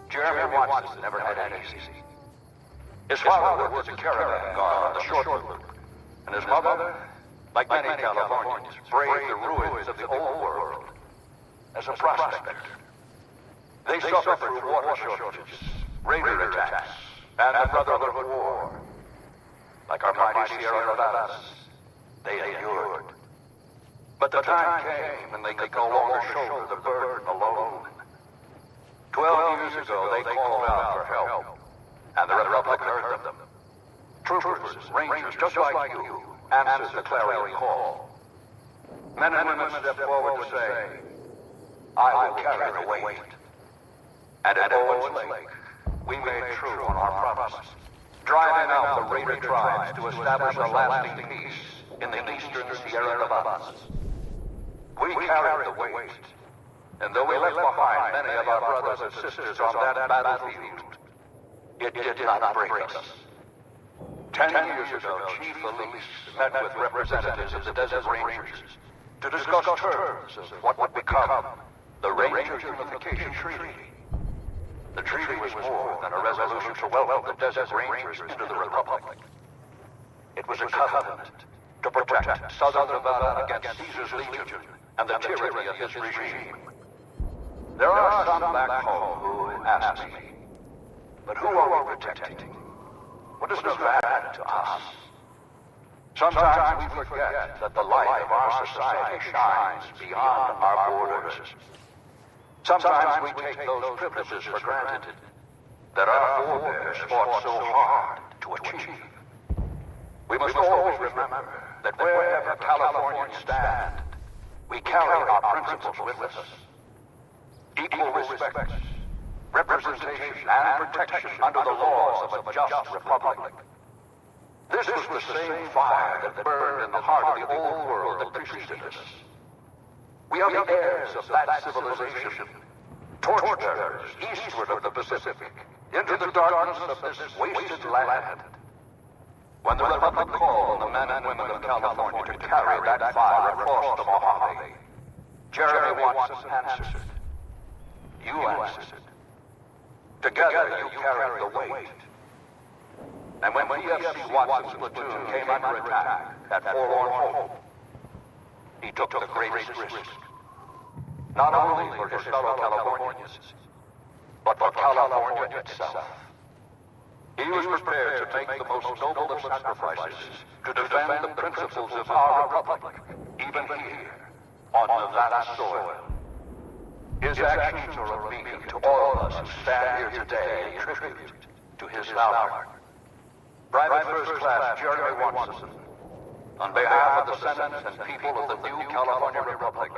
Jeremy Watson never had it easy. His father was a caravan guard on the short route, and his mother, like many Californians, braved the ruins of the old world as a prospector. They suffered through water shortages, raider attacks, and the Brotherhood War. Like our mighty Sierra Nevadas, they endured. But the time came when they could no longer shoulder the burden alone. 12 years ago, they called out for help, and the Republic heard them. Troopers, rangers, just like you, answered the clarion call. Men and women stepped forward to say, I will carry the weight. And at Owens Lake, we made true on our promise, driving out the raider tribes to establish a lasting peace in the eastern Sierra Nevadas. We carried the weight, and though we left behind many of our brothers and sisters on that battlefield, it did not break us. 10 years ago, Chief Elise met with representatives of the Desert Rangers to discuss terms of what would become the Ranger Unification Treaty. The treaty was more than a resolution to welcome the Desert Rangers into the Republic. It was a covenant to protect Southern Nevada against Caesar's Legion and the tyranny of his regime. There are some back home who ask me, but who are we protecting? What is Nevada to us? Sometimes we forget that the light of our society shines beyond our borders. Sometimes we take those privileges for granted that our forebears fought so hard to achieve. We must always remember that wherever Californians stand, we carry our principles with us. Equal respect, representation, and protection under the laws of a just republic. This was the same fire that burned in the heart of the old world that preceded us. We are the heirs of that civilization, torchbearers eastward of the Pacific, into the darkness of this wasted land. When the Republic called on the men and women of California to carry that fire across the Mojave, Jeremy Watson answered. You answered. Together you carried the weight. And when PFC Watson's platoon came under attack at Forlorn Hope, he took the greatest risk. Not only for his fellow Californians, but for California itself. He was prepared to make the most noble of sacrifices to defend the principles of our republic, even here, on Nevada soil. His actions are a beacon to all of us who stand here today in tribute to his valor. Private First Class Jeremy Watson, on behalf of the Senate and people of the new California Republic,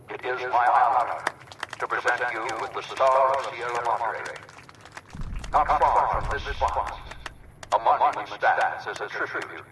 it is my honor to present you with the Star of Sierra Madre. Not far from this spot, a monument stands as a tribute.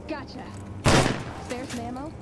Gotcha. Spares some ammo?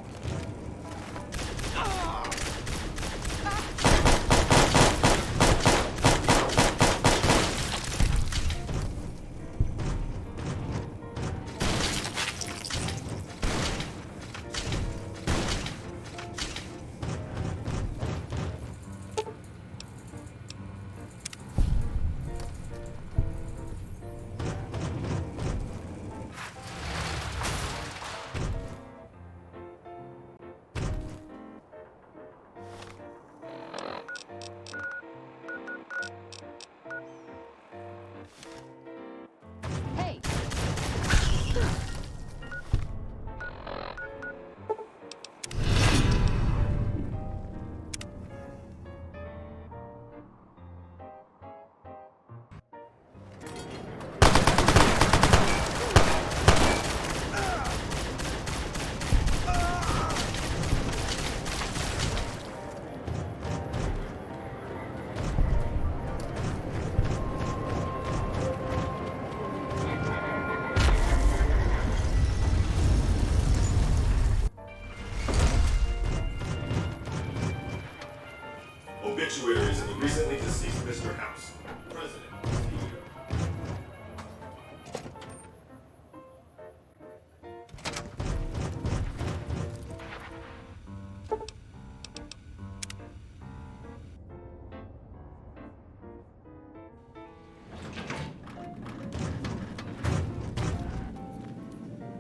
Obituaries of the recently deceased Mr. House, President.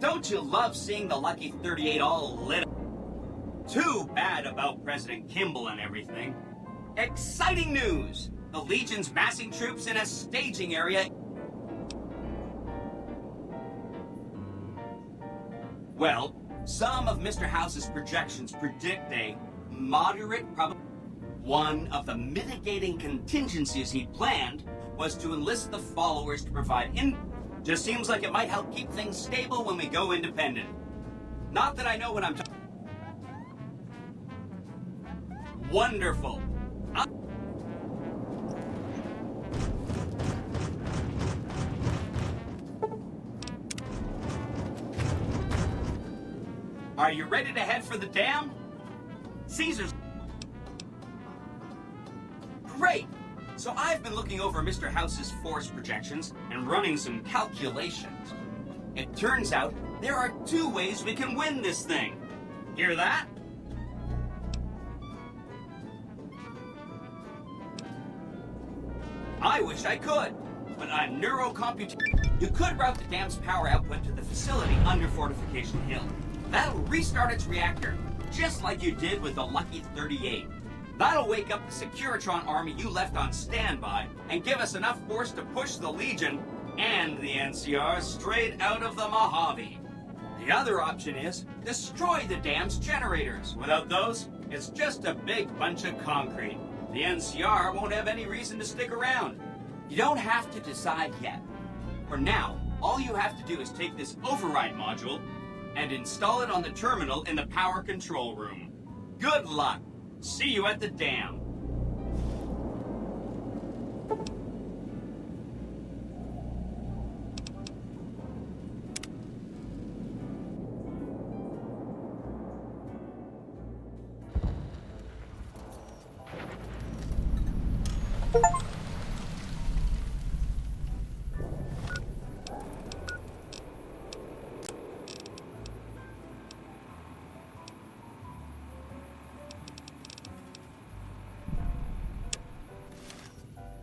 Don't you love seeing the Lucky 38 all lit up? Too bad about President Kimball and everything. Exciting news! The Legion's massing troops in a staging area. Well, some of Mr. House's projections predict a moderate probability. One of the mitigating contingencies he planned was to enlist the followers to provide Just seems like it might help keep things stable when we go independent. Not that I know what I'm talking. Wonderful. Are you ready to head for the dam? Caesar's... Great! So I've been looking over Mr. House's force projections and running some calculations. It turns out there are 2 ways we can win this thing. Hear that? I wish I could, but on neurocomputation, you could route the dam's power output to the facility under Fortification Hill. That'll restart its reactor, just like you did with the Lucky 38. That'll wake up the Securitron army you left on standby and give us enough force to push the Legion and the NCR straight out of the Mojave. The other option is destroy the dam's generators. Without those, it's just a big bunch of concrete. The NCR won't have any reason to stick around. You don't have to decide yet. For now, all you have to do is take this override module and install it on the terminal in the power control room. Good luck. See you at the dam.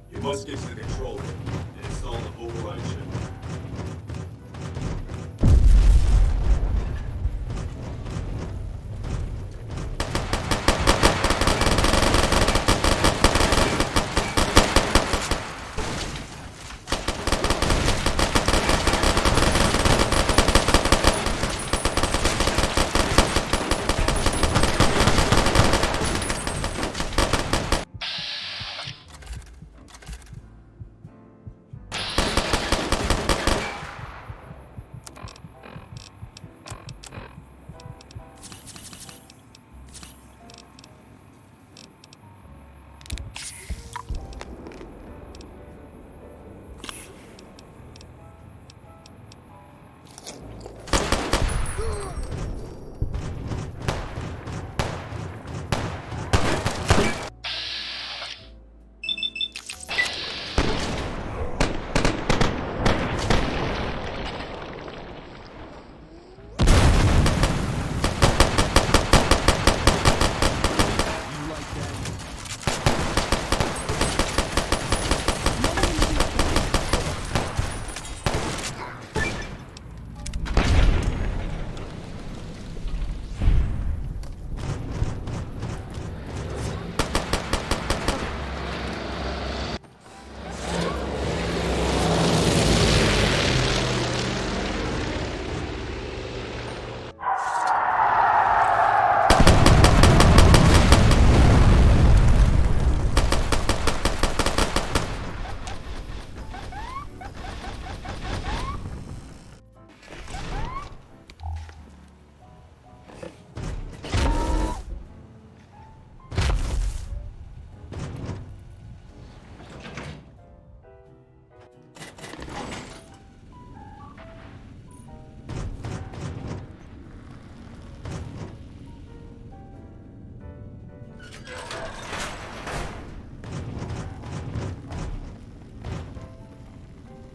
You must get to the control room and install the override chip.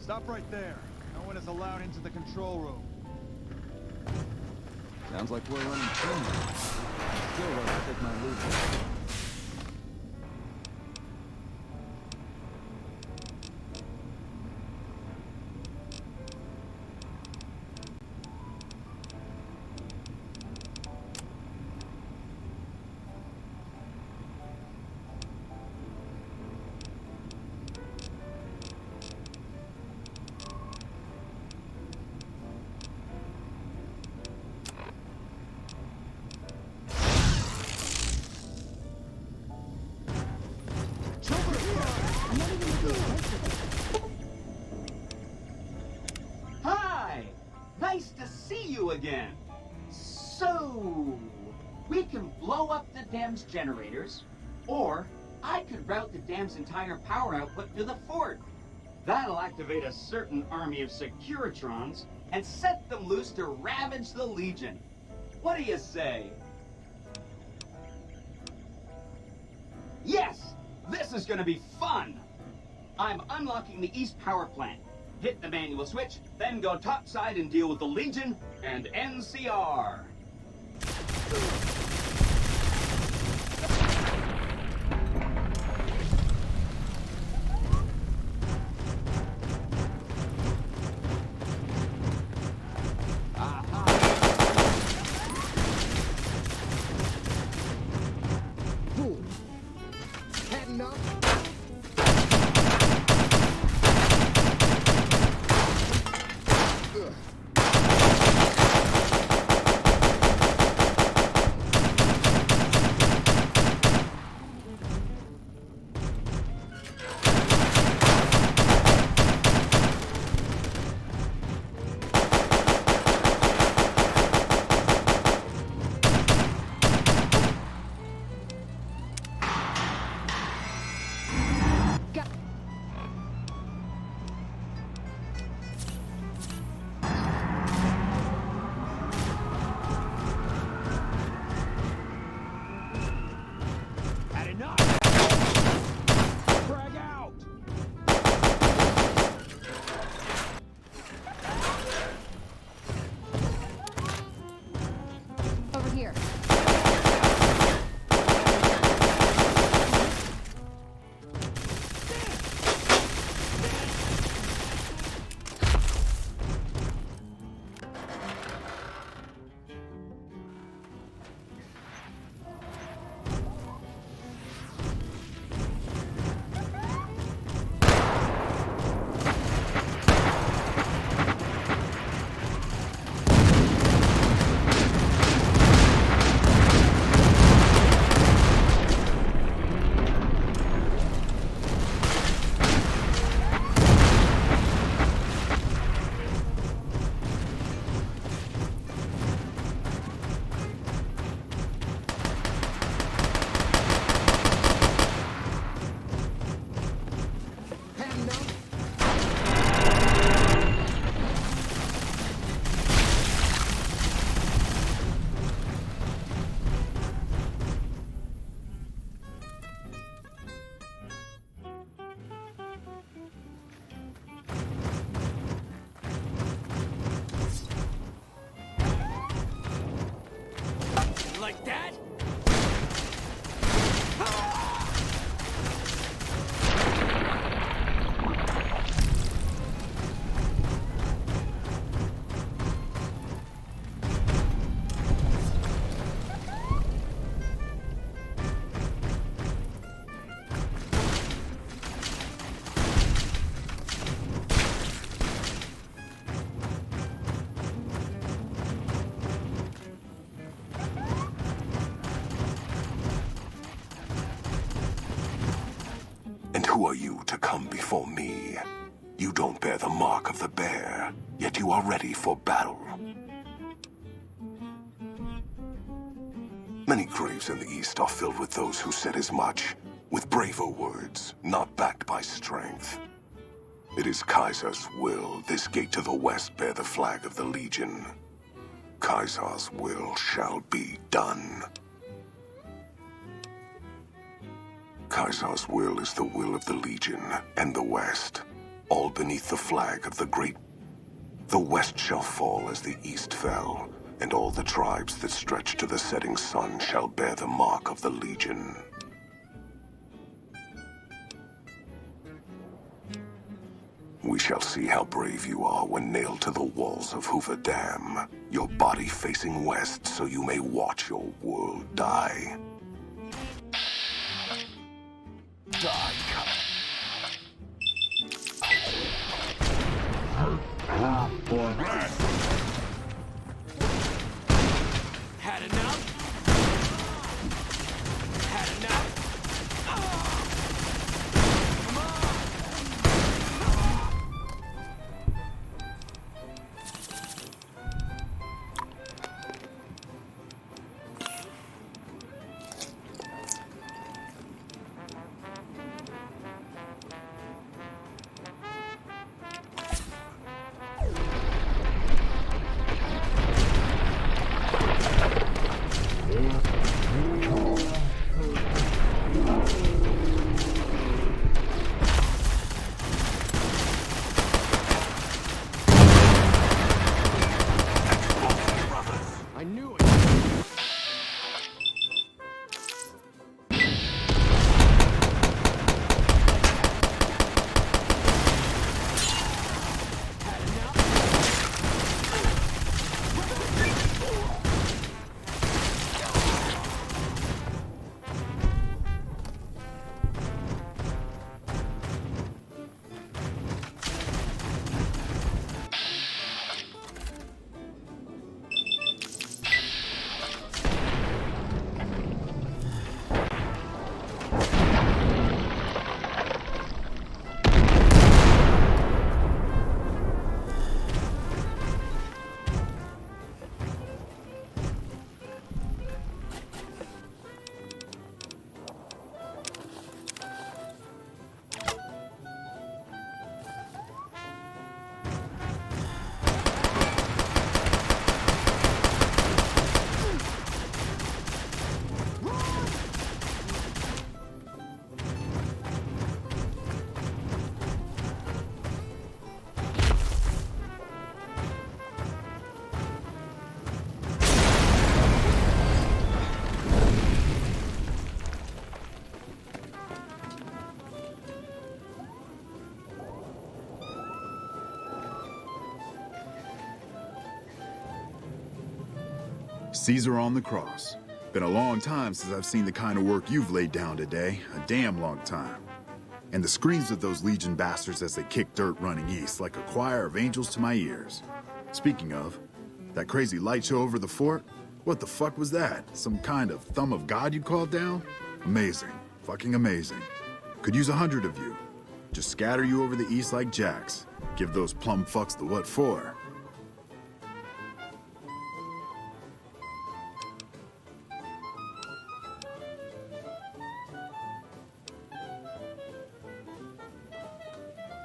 Stop right there. No one is allowed into the control room. Sounds like we're running teamwork. Still want to take my loot. see you again. So, we can blow up the dam's generators, or I could route the dam's entire power output to the fort. That'll activate a certain army of Securitrons and set them loose to ravage the Legion. What do you say? Yes! This is gonna be fun! I'm unlocking the East Power Plant. Hit the manual switch, then go topside and deal with the Legion and NCR. Like that? Who are you to come before me? You don't bear the mark of the bear, yet you are ready for battle. Many graves in the East are filled with those who said as much, with braver words, not backed by strength. It is Kaiser's will this gate to the west bear the flag of the Legion. Kaiser's will shall be done. Kaiser's will is the will of the Legion and the West, all beneath the flag of the great. The West shall fall as the East fell, and all the tribes that stretch to the setting sun shall bear the mark of the Legion. We shall see how brave you are when nailed to the walls of Hoover Dam, your body facing west so you may watch your world die. Die. Had enough? Had enough? Come on! Caesar on the cross. Been a long time since I've seen the kind of work you've laid down today. A damn long time. And the screams of those Legion bastards as they kick dirt running east like a choir of angels to my ears. Speaking of, that crazy light show over the fort? What the fuck was that? Some kind of thumb of God you called down? Amazing. Fucking amazing. Could use 100 of you. Just scatter you over the east like jacks. Give those plum fucks the what for.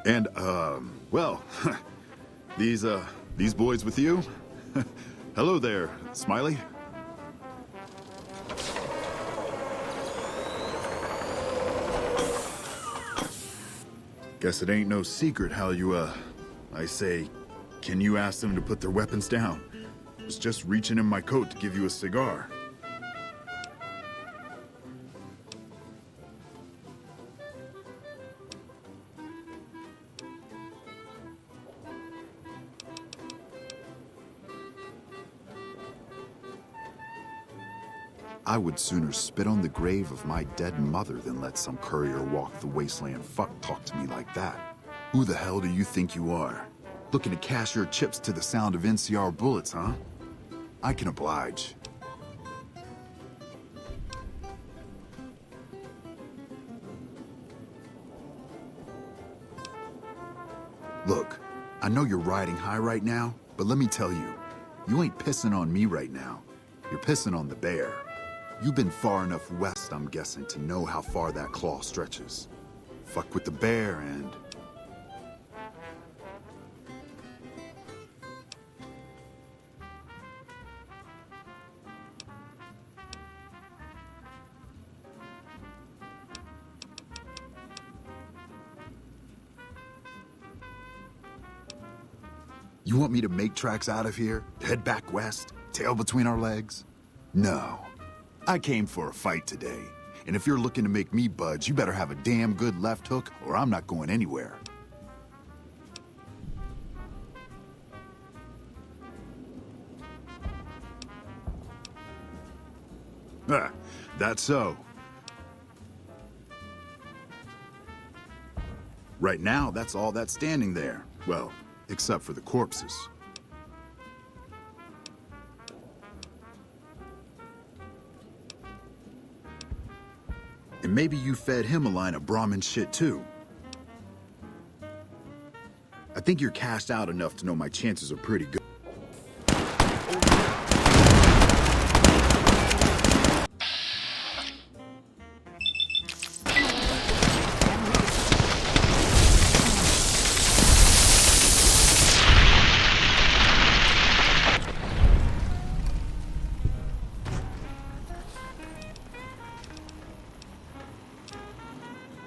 And, well, these boys with you? Hello there, Smiley. Guess it ain't no secret how you, I say, can you ask them to put their weapons down? Was just reaching in my coat to give you a cigar. I would sooner spit on the grave of my dead mother than let some courier walk the wasteland fuck talk to me like that. Who the hell do you think you are? Looking to cash your chips to the sound of NCR bullets, huh? I can oblige. Look, I know you're riding high right now, but let me tell you, you ain't pissing on me right now. You're pissing on the bear. You've been far enough west, I'm guessing, to know how far that claw stretches. Fuck with the bear and... You want me to make tracks out of here? Head back west? Tail between our legs? No. I came for a fight today. And if you're looking to make me budge, you better have a damn good left hook or I'm not going anywhere. That's so. Right now, that's all that's standing there. Well, except for the corpses. And maybe you fed him a line of Brahmin shit too. I think you're cashed out enough to know my chances are pretty good.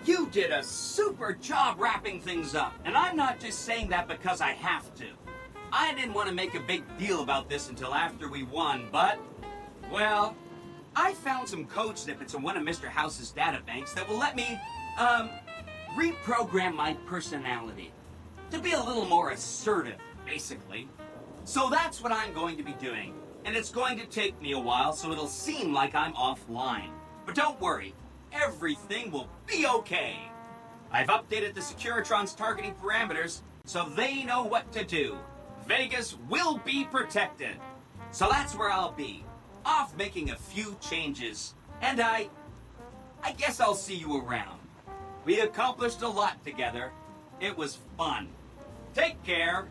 You did a super job wrapping things up, and I'm not just saying that because I have to. I didn't want to make a big deal about this until after we won, but, well, I found some code snippets in one of Mr. House's databanks that will let me, reprogram my personality to be a little more assertive, basically. So that's what I'm going to be doing, and it's going to take me a while, so it'll seem like I'm offline. But don't worry. Everything will be okay. I've updated the Securitron's targeting parameters, so they know what to do. Vegas will be protected. So that's where I'll be, off making a few changes. And I guess I'll see you around. We accomplished a lot together. It was fun. Take care.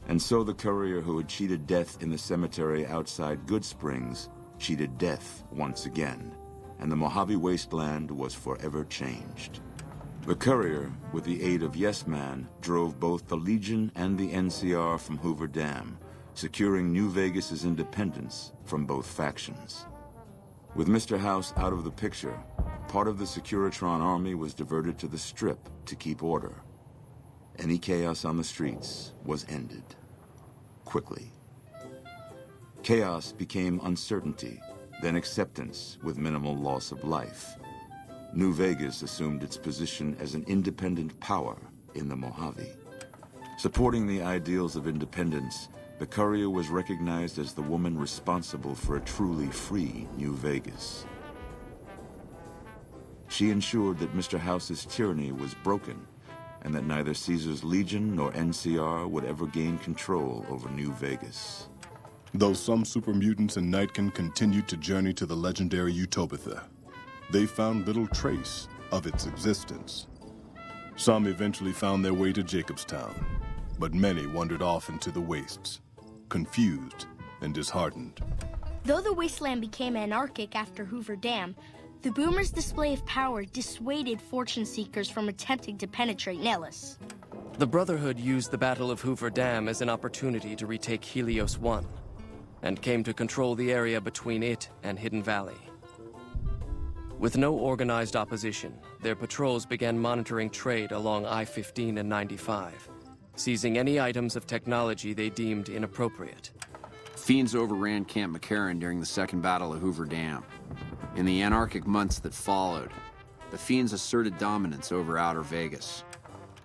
And so the courier who had cheated death in the cemetery outside Goodsprings cheated death once again, and the Mojave wasteland was forever changed. The courier, with the aid of Yes Man, drove both the Legion and the NCR from Hoover Dam, securing New Vegas's independence from both factions. With Mr. House out of the picture, part of the Securitron army was diverted to the Strip to keep order. Any chaos on the streets was ended. Quickly. Chaos became uncertainty, then acceptance with minimal loss of life. New Vegas assumed its position as an independent power in the Mojave. Supporting the ideals of independence, the courier was recognized as the woman responsible for a truly free New Vegas. She ensured that Mr. House's tyranny was broken, and that neither Caesar's Legion nor NCR would ever gain control over New Vegas. Though some super mutants in Nightkin continued to journey to the legendary Utopia, they found little trace of its existence. Some eventually found their way to Jacobstown, but many wandered off into the wastes, confused and disheartened. Though the wasteland became anarchic after Hoover Dam, the Boomers' display of power dissuaded fortune seekers from attempting to penetrate Nellis. The Brotherhood used the Battle of Hoover Dam as an opportunity to retake Helios 1, and came to control the area between it and Hidden Valley. With no organized opposition, their patrols began monitoring trade along I-15 and 95, seizing any items of technology they deemed inappropriate. Fiends overran Camp McCarran during the Second Battle of Hoover Dam. In the anarchic months that followed, the Fiends asserted dominance over Outer Vegas.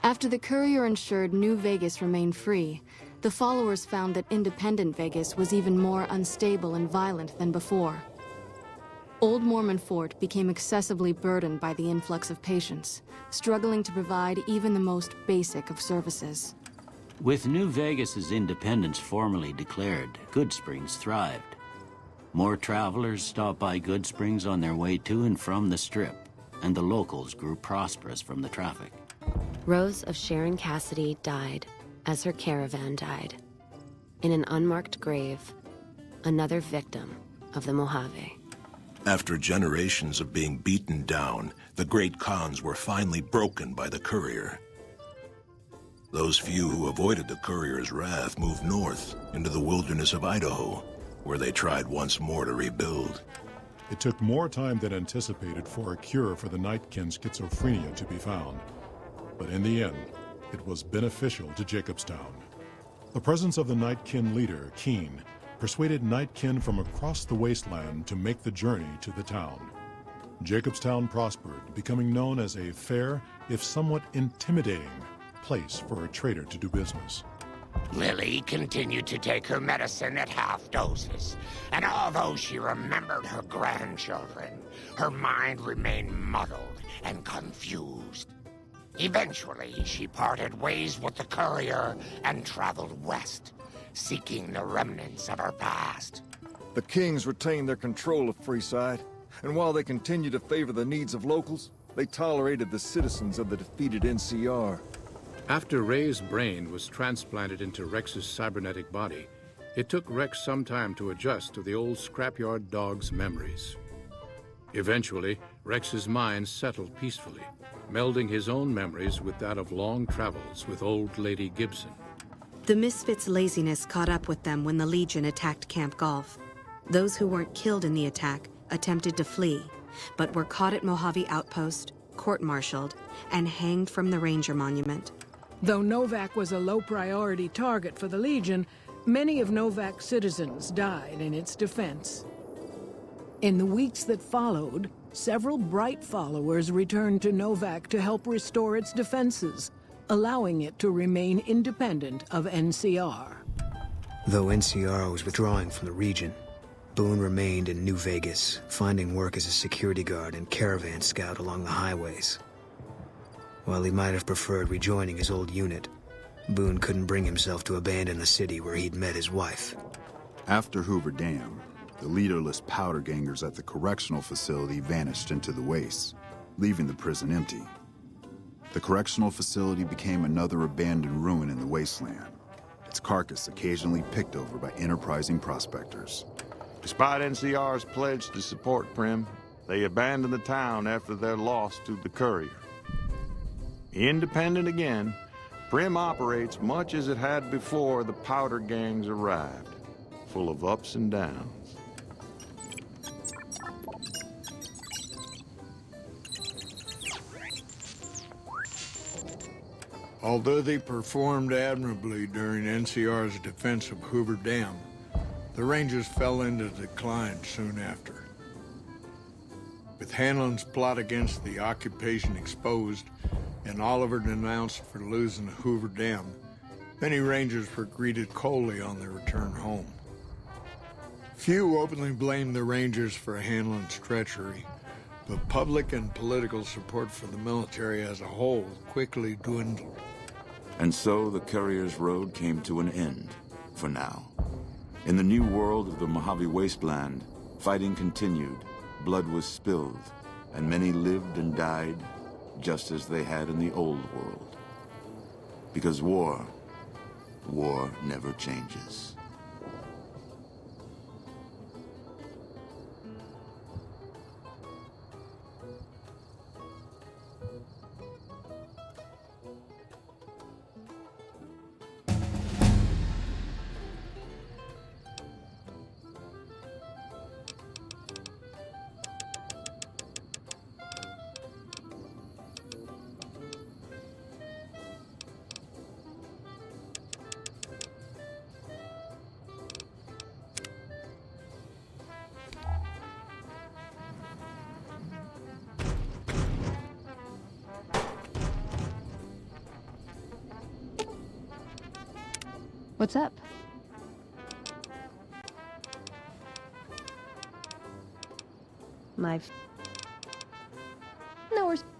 After the Courier ensured New Vegas remained free, the followers found that independent Vegas was even more unstable and violent than before. Old Mormon Fort became excessively burdened by the influx of patients, struggling to provide even the most basic of services. With New Vegas's independence formally declared, Goodsprings thrived. More travelers stopped by Goodsprings on their way to and from the Strip, and the locals grew prosperous from the traffic. Rose of Sharon Cassidy died as her caravan died. In an unmarked grave, another victim of the Mojave. After generations of being beaten down, the great Khans were finally broken by the Courier. Those few who avoided the Courier's wrath moved north into the wilderness of Idaho, where they tried once more to rebuild. It took more time than anticipated for a cure for the Nightkin schizophrenia to be found. But in the end, it was beneficial to Jacobstown. The presence of the Nightkin leader, Keen, persuaded Nightkin from across the wasteland to make the journey to the town. Jacobstown prospered, becoming known as a fair, if somewhat intimidating, place for a trader to do business. Lily continued to take her medicine at half doses, and although she remembered her grandchildren, her mind remained muddled and confused. Eventually, she parted ways with the Courier and traveled west, seeking the remnants of her past. The Kings retained their control of Freeside, and while they continued to favor the needs of locals, they tolerated the citizens of the defeated NCR. After Ray's brain was transplanted into Rex's cybernetic body, it took Rex some time to adjust to the old scrapyard dog's memories. Eventually, Rex's mind settled peacefully, melding his own memories with that of long travels with old Lady Gibson. The Misfits' laziness caught up with them when the Legion attacked Camp Golf. Those who weren't killed in the attack attempted to flee, but were caught at Mojave Outpost, court-martialed, and hanged from the Ranger Monument. Though Novak was a low-priority target for the Legion, many of Novak's citizens died in its defense. In the weeks that followed, several bright followers returned to Novak to help restore its defenses, allowing it to remain independent of NCR. Though NCR was withdrawing from the region, Boone remained in New Vegas, finding work as a security guard and caravan scout along the highways. While he might have preferred rejoining his old unit, Boone couldn't bring himself to abandon the city where he'd met his wife. After Hoover Dam, the leaderless powder gangers at the correctional facility vanished into the wastes, leaving the prison empty. The correctional facility became another abandoned ruin in the wasteland, its carcass occasionally picked over by enterprising prospectors. Despite NCR's pledge to support Prim, they abandoned the town after their loss to the Courier. Independent again, Prim operates much as it had before the powder gangs arrived, full of ups and downs. Although they performed admirably during NCR's defense of Hoover Dam, the Rangers fell into decline soon after. With Hanlon's plot against the occupation exposed and Oliver denounced for losing Hoover Dam, Many Rangers were greeted coldly on their return home. Few openly blamed the Rangers for Hanlon's treachery, but public and political support for the military as a whole quickly dwindled. And so the Courier's Road came to an end, for now. In the new world of the Mojave Wasteland, fighting continued, blood was spilled, and many lived and died just as they had in the old world. Because war never changes. What's up? No, we're...